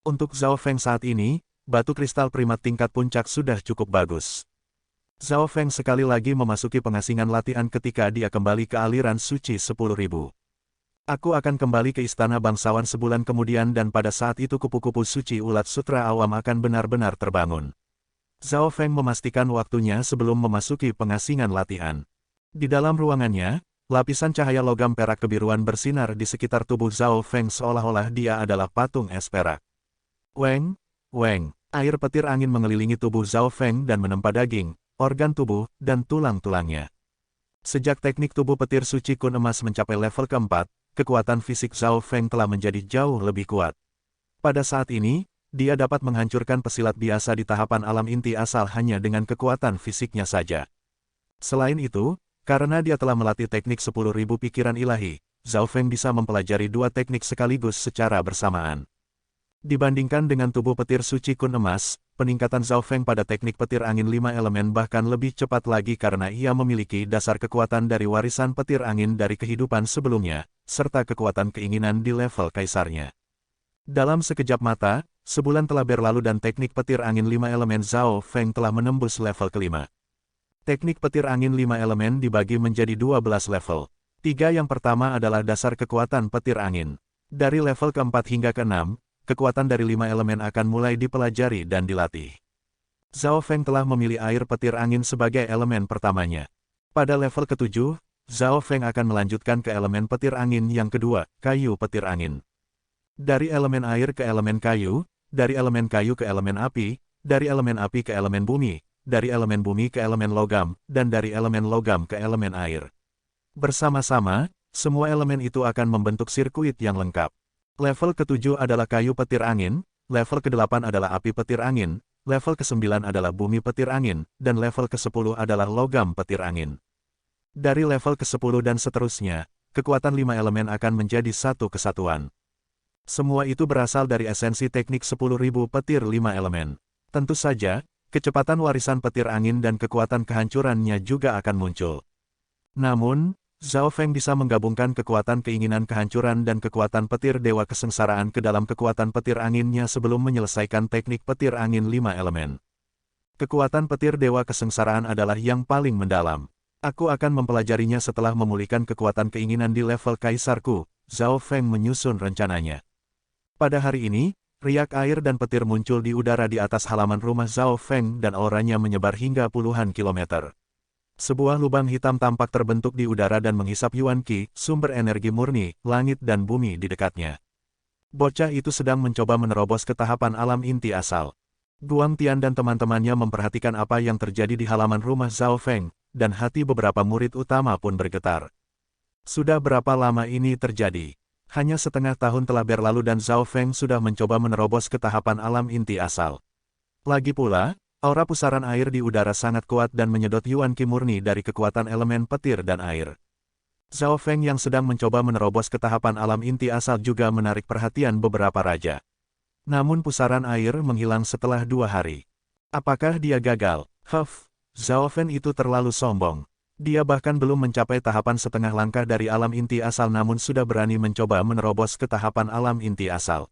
Untuk Zhao Feng saat ini, batu kristal prima tingkat puncak sudah cukup bagus. Zhao Feng sekali lagi memasuki pengasingan latihan ketika dia kembali ke aliran suci 10.000. Aku akan kembali ke istana bangsawan sebulan kemudian dan pada saat itu kupu-kupu suci ulat sutra awam akan benar-benar terbangun. Zhao Feng memastikan waktunya sebelum memasuki pengasingan latihan. Di dalam ruangannya, lapisan cahaya logam perak kebiruan bersinar di sekitar tubuh Zhao Feng seolah-olah dia adalah patung es perak. Weng, weng, air petir angin mengelilingi tubuh Zhao Feng dan menempa daging, organ tubuh, dan tulang-tulangnya. Sejak teknik tubuh petir suci kun emas mencapai level keempat, kekuatan fisik Zhao Feng telah menjadi jauh lebih kuat. Pada saat ini, dia dapat menghancurkan pesilat biasa di tahapan alam inti asal hanya dengan kekuatan fisiknya saja. Selain itu, karena dia telah melatih teknik 10.000 pikiran ilahi, Zhao Feng bisa mempelajari dua teknik sekaligus secara bersamaan. Dibandingkan dengan tubuh petir suci kun emas, peningkatan Zhao Feng pada teknik petir angin 5 elemen bahkan lebih cepat lagi karena ia memiliki dasar kekuatan dari warisan petir angin dari kehidupan sebelumnya, serta kekuatan keinginan di level kaisarnya. Dalam sekejap mata, sebulan telah berlalu dan teknik petir angin 5 elemen Zhao Feng telah menembus level kelima. Teknik petir angin 5 elemen dibagi menjadi 12 level. 3 yang pertama adalah dasar kekuatan petir angin. Dari level keempat hingga ke-6, kekuatan dari 5 elemen akan mulai dipelajari dan dilatih. Zhao Feng telah memilih air petir angin sebagai elemen pertamanya. Pada level ke-7, Zhao Feng akan melanjutkan ke elemen petir angin yang kedua, kayu petir angin. Dari elemen air ke elemen kayu, dari elemen kayu ke elemen api, dari elemen api ke elemen bumi, dari elemen bumi ke elemen logam, dan dari elemen logam ke elemen air. Bersama-sama, semua elemen itu akan membentuk sirkuit yang lengkap. Level ke-7 adalah kayu petir angin, level ke-8 adalah api petir angin, level ke-9 adalah bumi petir angin, dan level ke-10 adalah logam petir angin. Dari level ke-10 dan seterusnya, kekuatan 5 elemen akan menjadi satu kesatuan. Semua itu berasal dari esensi teknik 10.000 petir 5 elemen. Tentu saja, kecepatan warisan petir angin dan kekuatan kehancurannya juga akan muncul. Namun, Zhao Feng bisa menggabungkan kekuatan keinginan kehancuran dan kekuatan petir dewa kesengsaraan ke dalam kekuatan petir anginnya sebelum menyelesaikan teknik petir angin 5 elemen. Kekuatan petir dewa kesengsaraan adalah yang paling mendalam. Aku akan mempelajarinya setelah memulihkan kekuatan keinginan di level kaisarku, Zhao Feng menyusun rencananya. Pada hari ini, riak air dan petir muncul di udara di atas halaman rumah Zhao Feng dan auranya menyebar hingga puluhan kilometer. Sebuah lubang hitam tampak terbentuk di udara dan menghisap Yuan Qi, sumber energi murni, langit dan bumi di dekatnya. Bocah itu sedang mencoba menerobos ke tahapan alam inti asal. Guang Tian dan teman-temannya memperhatikan apa yang terjadi di halaman rumah Zhao Feng, dan hati beberapa murid utama pun bergetar. Sudah berapa lama ini terjadi? Hanya setengah tahun telah berlalu dan Zhao Feng sudah mencoba menerobos ke tahapan alam inti asal. Lagi pula, aura pusaran air di udara sangat kuat dan menyedot Yuan Qi murni dari kekuatan elemen petir dan air. Zhao Feng yang sedang mencoba menerobos ke tahapan alam inti asal juga menarik perhatian beberapa raja. Namun pusaran air menghilang setelah 2 hari. Apakah dia gagal? Zhao Feng itu terlalu sombong. Dia bahkan belum mencapai tahapan setengah langkah dari alam inti asal namun sudah berani mencoba menerobos ke tahapan alam inti asal.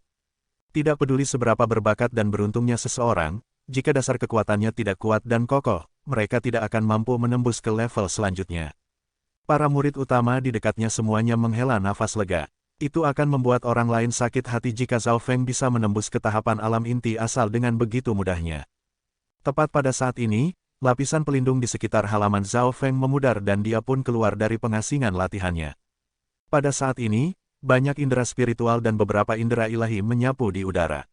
Tidak peduli seberapa berbakat dan beruntungnya seseorang, jika dasar kekuatannya tidak kuat dan kokoh, mereka tidak akan mampu menembus ke level selanjutnya. Para murid utama di dekatnya semuanya menghela nafas lega. Itu akan membuat orang lain sakit hati jika Zhao Feng bisa menembus ke tahapan alam inti asal dengan begitu mudahnya. Tepat pada saat ini, lapisan pelindung di sekitar halaman Zhao Feng memudar dan dia pun keluar dari pengasingan latihannya. Pada saat ini, banyak indera spiritual dan beberapa indera ilahi menyapu di udara.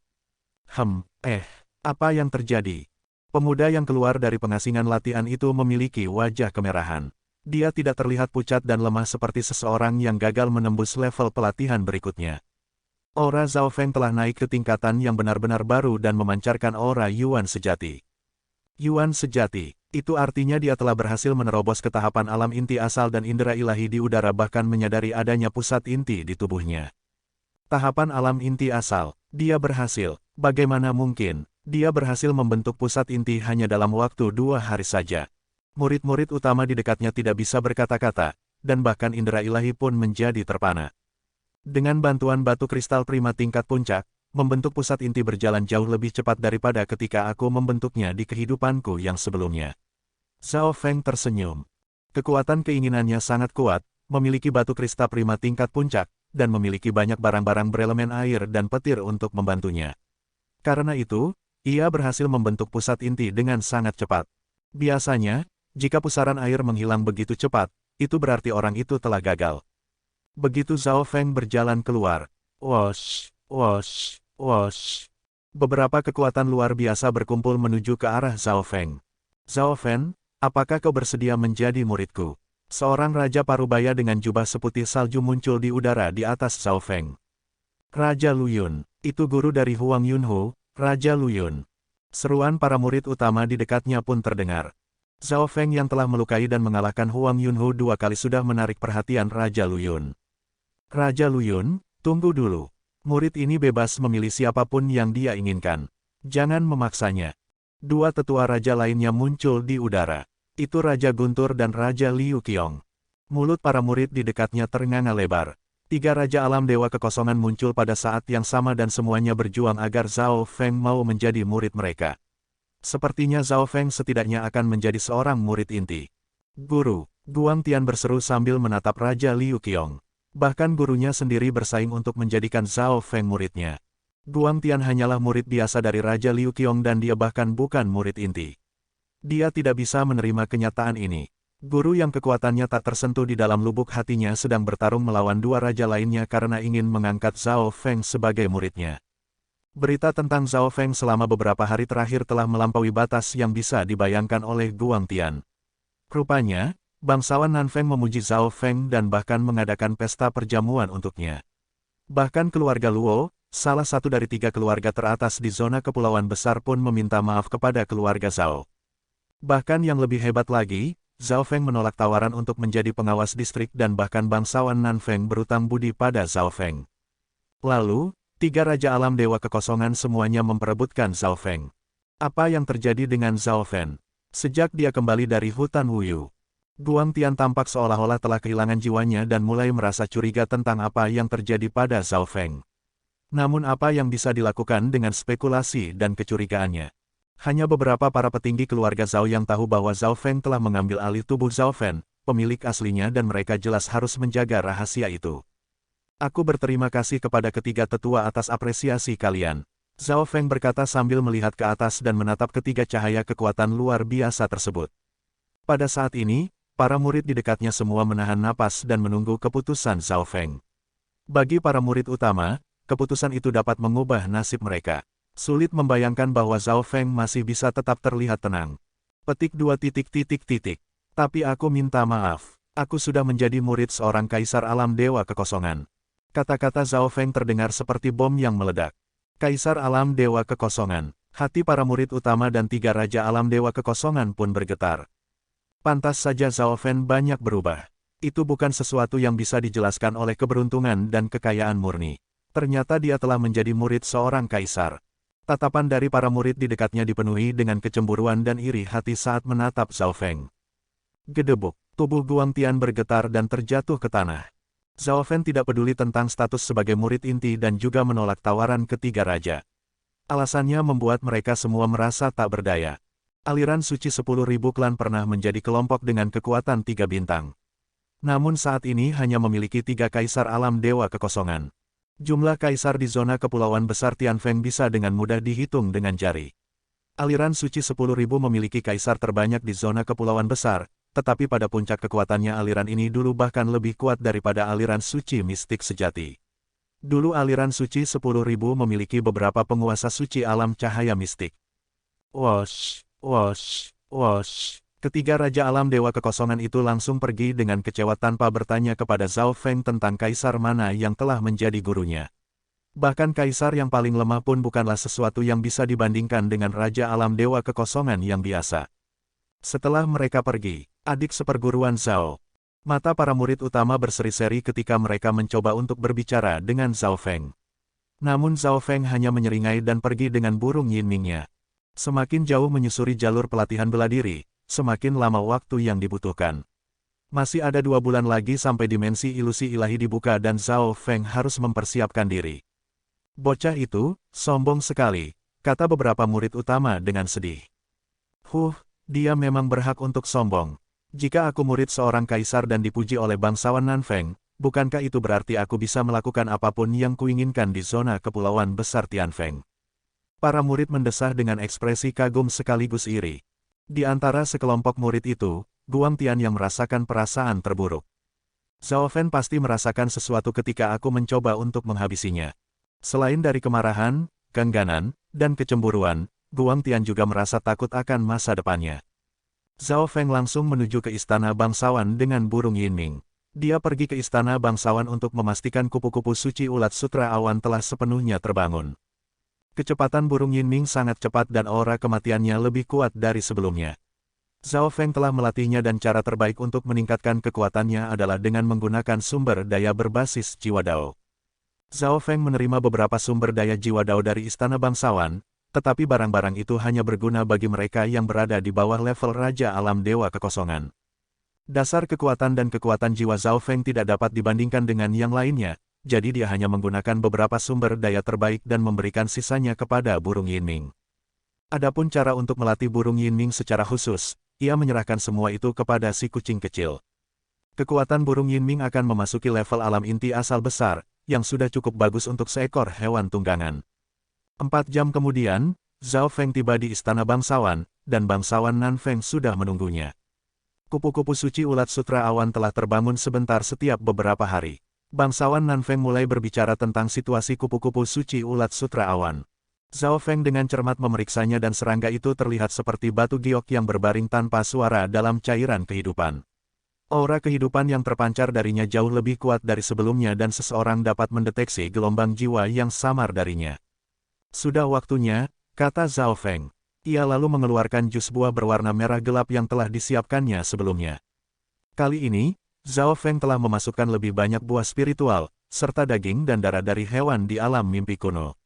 Apa yang terjadi? Pemuda yang keluar dari pengasingan latihan itu memiliki wajah kemerahan. Dia tidak terlihat pucat dan lemah seperti seseorang yang gagal menembus level pelatihan berikutnya. Aura Zhao Feng telah naik ke tingkatan yang benar-benar baru dan memancarkan aura Yuan sejati. Yuan sejati, itu artinya dia telah berhasil menerobos ke tahapan alam inti asal dan indera ilahi di udara bahkan menyadari adanya pusat inti di tubuhnya. Tahapan alam inti asal, dia berhasil. Bagaimana mungkin? Dia berhasil membentuk pusat inti hanya dalam waktu 2 hari saja. Murid-murid utama di dekatnya tidak bisa berkata-kata, dan bahkan indera ilahi pun menjadi terpana. Dengan bantuan batu kristal prima tingkat puncak, membentuk pusat inti berjalan jauh lebih cepat daripada ketika aku membentuknya di kehidupanku yang sebelumnya. Zhao Feng tersenyum. Kekuatan keinginannya sangat kuat, memiliki batu kristal prima tingkat puncak, dan memiliki banyak barang-barang berelemen air dan petir untuk membantunya. Karena itu, ia berhasil membentuk pusat inti dengan sangat cepat. Biasanya, jika pusaran air menghilang begitu cepat, itu berarti orang itu telah gagal. Begitu Zhao Feng berjalan keluar, wosh, wosh, wosh. Beberapa kekuatan luar biasa berkumpul menuju ke arah Zhao Feng. Zhao Feng, apakah kau bersedia menjadi muridku? Seorang raja parubaya dengan jubah seputih salju muncul di udara di atas Zhao Feng. Raja Luyun, itu guru dari Huang Yunhu, Raja Luyun. Seruan para murid utama di dekatnya pun terdengar. Zhao Feng yang telah melukai dan mengalahkan Huang Yunhu 2 kali sudah menarik perhatian Raja Luyun. Raja Luyun, tunggu dulu. Murid ini bebas memilih siapapun yang dia inginkan. Jangan memaksanya. 2 tetua raja lainnya muncul di udara. Itu Raja Guntur dan Raja Liu Qiong. Mulut para murid di dekatnya ternganga lebar. 3 Raja Alam Dewa Kekosongan muncul pada saat yang sama dan semuanya berjuang agar Zhao Feng mau menjadi murid mereka. Sepertinya Zhao Feng setidaknya akan menjadi seorang murid inti. Guru, Guang Tian berseru sambil menatap Raja Liu Qiong. Bahkan gurunya sendiri bersaing untuk menjadikan Zhao Feng muridnya. Guang Tian hanyalah murid biasa dari Raja Liu Qiong dan dia bahkan bukan murid inti. Dia tidak bisa menerima kenyataan ini. Guru yang kekuatannya tak tersentuh di dalam lubuk hatinya sedang bertarung melawan 2 raja lainnya karena ingin mengangkat Zhao Feng sebagai muridnya. Berita tentang Zhao Feng selama beberapa hari terakhir telah melampaui batas yang bisa dibayangkan oleh Guang Tian. Rupanya, bangsawan Nanfeng memuji Zhao Feng dan bahkan mengadakan pesta perjamuan untuknya. Bahkan keluarga Luo, salah satu dari 3 keluarga teratas di zona kepulauan besar pun meminta maaf kepada keluarga Zhao. Bahkan yang lebih hebat lagi, Zhao Feng menolak tawaran untuk menjadi pengawas distrik dan bahkan bangsawan Nanfeng berutang budi pada Zhao Feng. Lalu, 3 Raja Alam Dewa Kekosongan semuanya memperebutkan Zhao Feng. Apa yang terjadi dengan Zhao Feng? Sejak dia kembali dari hutan Wuyu, Guang Tian tampak seolah-olah telah kehilangan jiwanya dan mulai merasa curiga tentang apa yang terjadi pada Zhao Feng. Namun apa yang bisa dilakukan dengan spekulasi dan kecurigaannya? Hanya beberapa para petinggi keluarga Zhao yang tahu bahwa Zhao Feng telah mengambil alih tubuh Zhao Feng, pemilik aslinya dan mereka jelas harus menjaga rahasia itu. Aku berterima kasih kepada ketiga tetua atas apresiasi kalian. Zhao Feng berkata sambil melihat ke atas dan menatap ketiga cahaya kekuatan luar biasa tersebut. Pada saat ini, para murid di dekatnya semua menahan napas dan menunggu keputusan Zhao Feng. Bagi para murid utama, keputusan itu dapat mengubah nasib mereka. Sulit membayangkan bahwa Zhao Feng masih bisa tetap terlihat tenang. Petik 2. Tapi aku minta maaf. Aku sudah menjadi murid seorang kaisar alam dewa kekosongan. Kata-kata Zhao Feng terdengar seperti bom yang meledak. Kaisar Alam Dewa Kekosongan. Hati para murid utama dan 3 Raja Alam Dewa Kekosongan pun bergetar. Pantas saja Zhao Feng banyak berubah. Itu bukan sesuatu yang bisa dijelaskan oleh keberuntungan dan kekayaan murni. Ternyata dia telah menjadi murid seorang kaisar. Tatapan dari para murid di dekatnya dipenuhi dengan kecemburuan dan iri hati saat menatap Zhao Feng. Gedebuk, tubuh Guang Tian bergetar dan terjatuh ke tanah. Zhao Feng tidak peduli tentang status sebagai murid inti dan juga menolak tawaran ketiga raja. Alasannya membuat mereka semua merasa tak berdaya. Aliran suci 10.000 klan pernah menjadi kelompok dengan kekuatan 3 bintang. Namun saat ini hanya memiliki 3 kaisar alam dewa kekosongan. Jumlah kaisar di zona kepulauan besar Tianfeng bisa dengan mudah dihitung dengan jari. Aliran suci 10.000 memiliki kaisar terbanyak di zona kepulauan besar, tetapi pada puncak kekuatannya aliran ini dulu bahkan lebih kuat daripada aliran suci mistik sejati. Dulu aliran suci 10.000 memiliki beberapa penguasa suci alam cahaya mistik. Wosh, wosh, wosh. Ketiga Raja Alam Dewa Kekosongan itu langsung pergi dengan kecewa tanpa bertanya kepada Zhao Feng tentang kaisar mana yang telah menjadi gurunya. Bahkan kaisar yang paling lemah pun bukanlah sesuatu yang bisa dibandingkan dengan Raja Alam Dewa Kekosongan yang biasa. Setelah mereka pergi, adik seperguruan Zhao. Mata para murid utama berseri-seri ketika mereka mencoba untuk berbicara dengan Zhao Feng. Namun Zhao Feng hanya menyeringai dan pergi dengan burung Yinmingnya. Semakin jauh menyusuri jalur pelatihan bela diri, semakin lama waktu yang dibutuhkan. Masih ada 2 bulan lagi sampai dimensi ilusi ilahi dibuka dan Zhao Feng harus mempersiapkan diri. Bocah itu, sombong sekali, kata beberapa murid utama dengan sedih. Dia memang berhak untuk sombong. Jika aku murid seorang kaisar dan dipuji oleh bangsawan Nanfeng, bukankah itu berarti aku bisa melakukan apapun yang kuinginkan di zona kepulauan besar Tianfeng? Para murid mendesah dengan ekspresi kagum sekaligus iri. Di antara sekelompok murid itu, Guang Tian yang merasakan perasaan terburuk. Zhao Feng pasti merasakan sesuatu ketika aku mencoba untuk menghabisinya. Selain dari kemarahan, keengganan, dan kecemburuan, Guang Tian juga merasa takut akan masa depannya. Zhao Feng langsung menuju ke istana bangsawan dengan burung Yinming. Dia pergi ke istana bangsawan untuk memastikan kupu-kupu suci ulat sutra awan telah sepenuhnya terbangun. Kecepatan burung Yinming sangat cepat dan aura kematiannya lebih kuat dari sebelumnya. Zhao Feng telah melatihnya dan cara terbaik untuk meningkatkan kekuatannya adalah dengan menggunakan sumber daya berbasis jiwa Dao. Zhao Feng menerima beberapa sumber daya jiwa Dao dari istana bangsawan, tetapi barang-barang itu hanya berguna bagi mereka yang berada di bawah level Raja Alam Dewa Kekosongan. Dasar kekuatan dan kekuatan jiwa Zhao Feng tidak dapat dibandingkan dengan yang lainnya, jadi dia hanya menggunakan beberapa sumber daya terbaik dan memberikan sisanya kepada burung Yinming. Adapun cara untuk melatih burung Yinming secara khusus, ia menyerahkan semua itu kepada si kucing kecil. Kekuatan burung Yinming akan memasuki level alam inti asal besar, yang sudah cukup bagus untuk seekor hewan tunggangan. 4 jam kemudian, Zhao Feng tiba di istana bangsawan, dan bangsawan Nanfeng sudah menunggunya. Kupu-kupu suci ulat sutra awan telah terbangun sebentar setiap beberapa hari. Bangsawan Nanfeng mulai berbicara tentang situasi kupu-kupu suci ulat sutra awan. Zhao Feng dengan cermat memeriksanya dan serangga itu terlihat seperti batu giok yang berbaring tanpa suara dalam cairan kehidupan. Aura kehidupan yang terpancar darinya jauh lebih kuat dari sebelumnya dan seseorang dapat mendeteksi gelombang jiwa yang samar darinya. Sudah waktunya, kata Zhao Feng. Ia lalu mengeluarkan jus buah berwarna merah gelap yang telah disiapkannya sebelumnya. Kali ini, Zhao Feng telah memasukkan lebih banyak buah spiritual, serta daging dan darah dari hewan di alam mimpi kuno.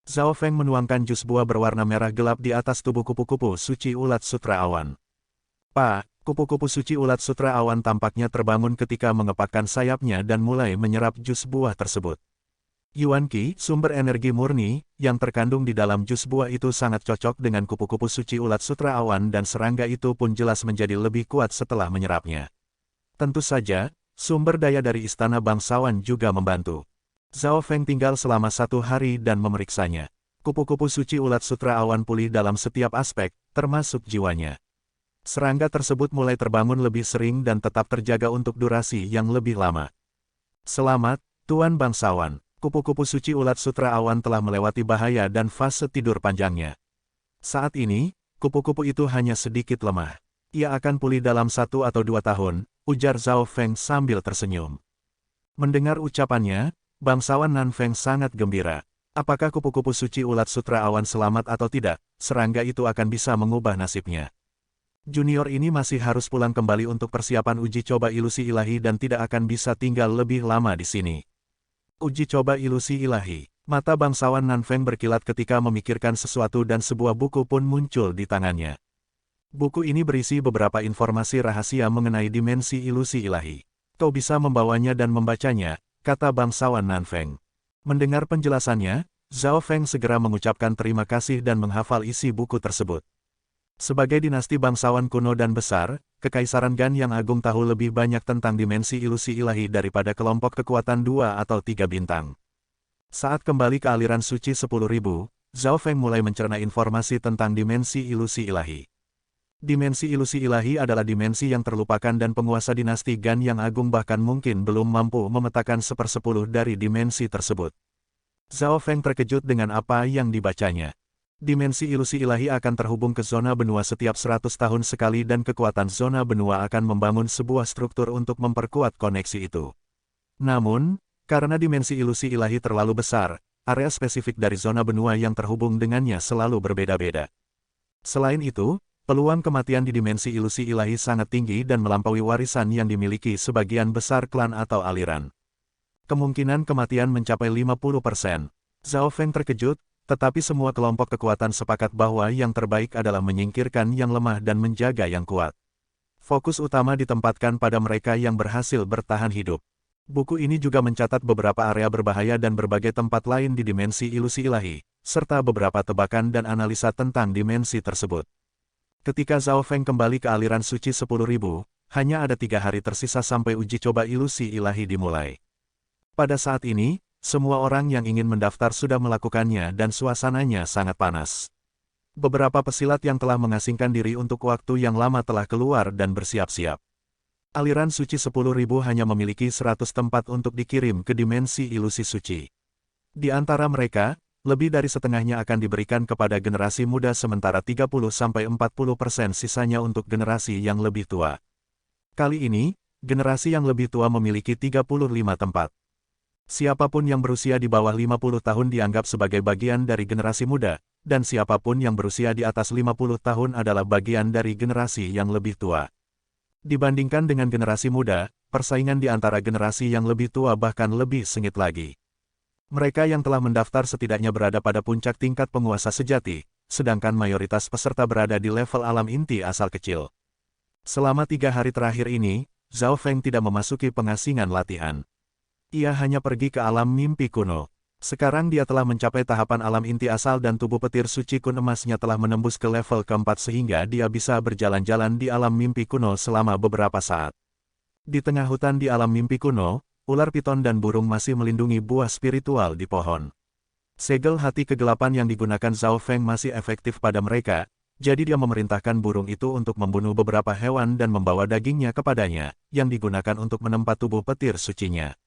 Zhao Feng menuangkan jus buah berwarna merah gelap di atas tubuh kupu-kupu suci ulat sutra awan. Kupu-kupu suci ulat sutra awan tampaknya terbangun ketika mengepakkan sayapnya dan mulai menyerap jus buah tersebut. Yuan Qi, sumber energi murni, yang terkandung di dalam jus buah itu sangat cocok dengan kupu-kupu suci ulat sutra awan dan serangga itu pun jelas menjadi lebih kuat setelah menyerapnya. Tentu saja, sumber daya dari istana bangsawan juga membantu. Zhao Feng tinggal selama 1 hari dan memeriksanya. Kupu-kupu suci ulat sutra awan pulih dalam setiap aspek, termasuk jiwanya. Serangga tersebut mulai terbangun lebih sering dan tetap terjaga untuk durasi yang lebih lama. Selamat, Tuan Bangsawan. Kupu-kupu suci ulat sutra awan telah melewati bahaya dan fase tidur panjangnya. Saat ini, kupu-kupu itu hanya sedikit lemah. Ia akan pulih dalam 1 atau 2 tahun, ujar Zhao Feng sambil tersenyum. Mendengar ucapannya, Bangsawan Nanfeng sangat gembira. Apakah kupu-kupu suci ulat sutra awan selamat atau tidak, serangga itu akan bisa mengubah nasibnya. Junior ini masih harus pulang kembali untuk persiapan uji coba ilusi ilahi dan tidak akan bisa tinggal lebih lama di sini. Uji coba ilusi ilahi. Mata bangsawan Nanfeng berkilat ketika memikirkan sesuatu dan sebuah buku pun muncul di tangannya. Buku ini berisi beberapa informasi rahasia mengenai dimensi ilusi ilahi. Kau bisa membawanya dan membacanya, kata bangsawan Nanfeng. Mendengar penjelasannya, Zhao Feng segera mengucapkan terima kasih dan menghafal isi buku tersebut. Sebagai dinasti bangsawan kuno dan besar, Kekaisaran Gan yang Agung tahu lebih banyak tentang dimensi ilusi ilahi daripada kelompok kekuatan 2 atau 3 bintang. Saat kembali ke aliran suci 10.000, Zhao Feng mulai mencerna informasi tentang dimensi ilusi ilahi. Dimensi ilusi ilahi adalah dimensi yang terlupakan dan penguasa dinasti Gan yang Agung bahkan mungkin belum mampu memetakan 1/10 dari dimensi tersebut. Zhao Feng terkejut dengan apa yang dibacanya. Dimensi ilusi ilahi akan terhubung ke zona benua setiap 100 tahun sekali dan kekuatan zona benua akan membangun sebuah struktur untuk memperkuat koneksi itu. Namun, karena dimensi ilusi ilahi terlalu besar, area spesifik dari zona benua yang terhubung dengannya selalu berbeda-beda. Selain itu, peluang kematian di dimensi ilusi ilahi sangat tinggi dan melampaui warisan yang dimiliki sebagian besar klan atau aliran. Kemungkinan kematian mencapai 50%. Zhao Feng terkejut, tetapi semua kelompok kekuatan sepakat bahwa yang terbaik adalah menyingkirkan yang lemah dan menjaga yang kuat. Fokus utama ditempatkan pada mereka yang berhasil bertahan hidup. Buku ini juga mencatat beberapa area berbahaya dan berbagai tempat lain di dimensi ilusi ilahi, serta beberapa tebakan dan analisa tentang dimensi tersebut. Ketika Zhao Feng kembali ke aliran suci 10.000, hanya ada 3 hari tersisa sampai uji coba ilusi ilahi dimulai. Pada saat ini, semua orang yang ingin mendaftar sudah melakukannya dan suasananya sangat panas. Beberapa pesilat yang telah mengasingkan diri untuk waktu yang lama telah keluar dan bersiap-siap. Aliran suci 10.000 hanya memiliki 100 tempat untuk dikirim ke dimensi ilusi suci. Di antara mereka, lebih dari setengahnya akan diberikan kepada generasi muda sementara 30-40% sisanya untuk generasi yang lebih tua. Kali ini, generasi yang lebih tua memiliki 35 tempat. Siapapun yang berusia di bawah 50 tahun dianggap sebagai bagian dari generasi muda, dan siapapun yang berusia di atas 50 tahun adalah bagian dari generasi yang lebih tua. Dibandingkan dengan generasi muda, persaingan di antara generasi yang lebih tua bahkan lebih sengit lagi. Mereka yang telah mendaftar setidaknya berada pada puncak tingkat penguasa sejati, sedangkan mayoritas peserta berada di level alam inti asal kecil. Selama 3 hari terakhir ini, Zhao Feng tidak memasuki pengasingan latihan. Ia hanya pergi ke alam mimpi kuno. Sekarang dia telah mencapai tahapan alam inti asal dan tubuh petir suci kun emasnya telah menembus ke level keempat sehingga dia bisa berjalan-jalan di alam mimpi kuno selama beberapa saat. Di tengah hutan di alam mimpi kuno, ular piton dan burung masih melindungi buah spiritual di pohon. Segel hati kegelapan yang digunakan Zhao Feng masih efektif pada mereka, jadi dia memerintahkan burung itu untuk membunuh beberapa hewan dan membawa dagingnya kepadanya, yang digunakan untuk menempa tubuh petir sucinya.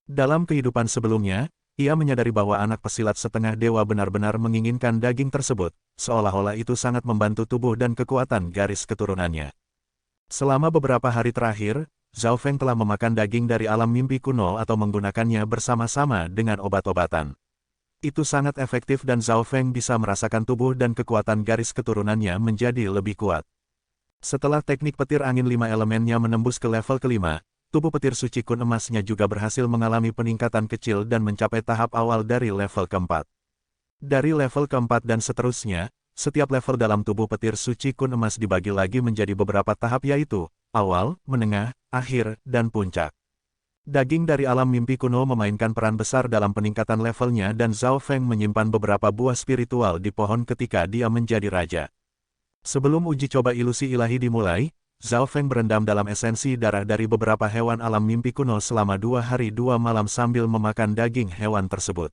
Dalam kehidupan sebelumnya, ia menyadari bahwa anak pesilat setengah dewa benar-benar menginginkan daging tersebut, seolah-olah itu sangat membantu tubuh dan kekuatan garis keturunannya. Selama beberapa hari terakhir, Zhao Feng telah memakan daging dari alam mimpi kuno atau menggunakannya bersama-sama dengan obat-obatan. Itu sangat efektif dan Zhao Feng bisa merasakan tubuh dan kekuatan garis keturunannya menjadi lebih kuat. Setelah teknik petir angin 5 elemennya menembus ke level kelima, tubuh petir suci kun emasnya juga berhasil mengalami peningkatan kecil dan mencapai tahap awal dari level keempat. Dari level keempat dan seterusnya, setiap level dalam tubuh petir suci kun emas dibagi lagi menjadi beberapa tahap yaitu, awal, menengah, akhir, dan puncak. Daging dari alam mimpi kuno memainkan peran besar dalam peningkatan levelnya dan Zhao Feng menyimpan beberapa buah spiritual di pohon ketika dia menjadi raja. Sebelum uji coba ilusi ilahi dimulai, Zhao Feng berendam dalam esensi darah dari beberapa hewan alam mimpi kuno selama 2 hari 2 malam sambil memakan daging hewan tersebut.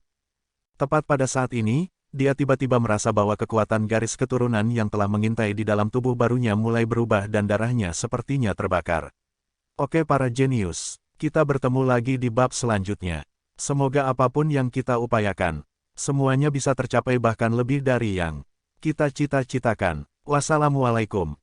Tepat pada saat ini, dia tiba-tiba merasa bahwa kekuatan garis keturunan yang telah mengintai di dalam tubuh barunya mulai berubah dan darahnya sepertinya terbakar. Oke para jenius, kita bertemu lagi di bab selanjutnya. Semoga apapun yang kita upayakan, semuanya bisa tercapai bahkan lebih dari yang kita cita-citakan. Wassalamualaikum.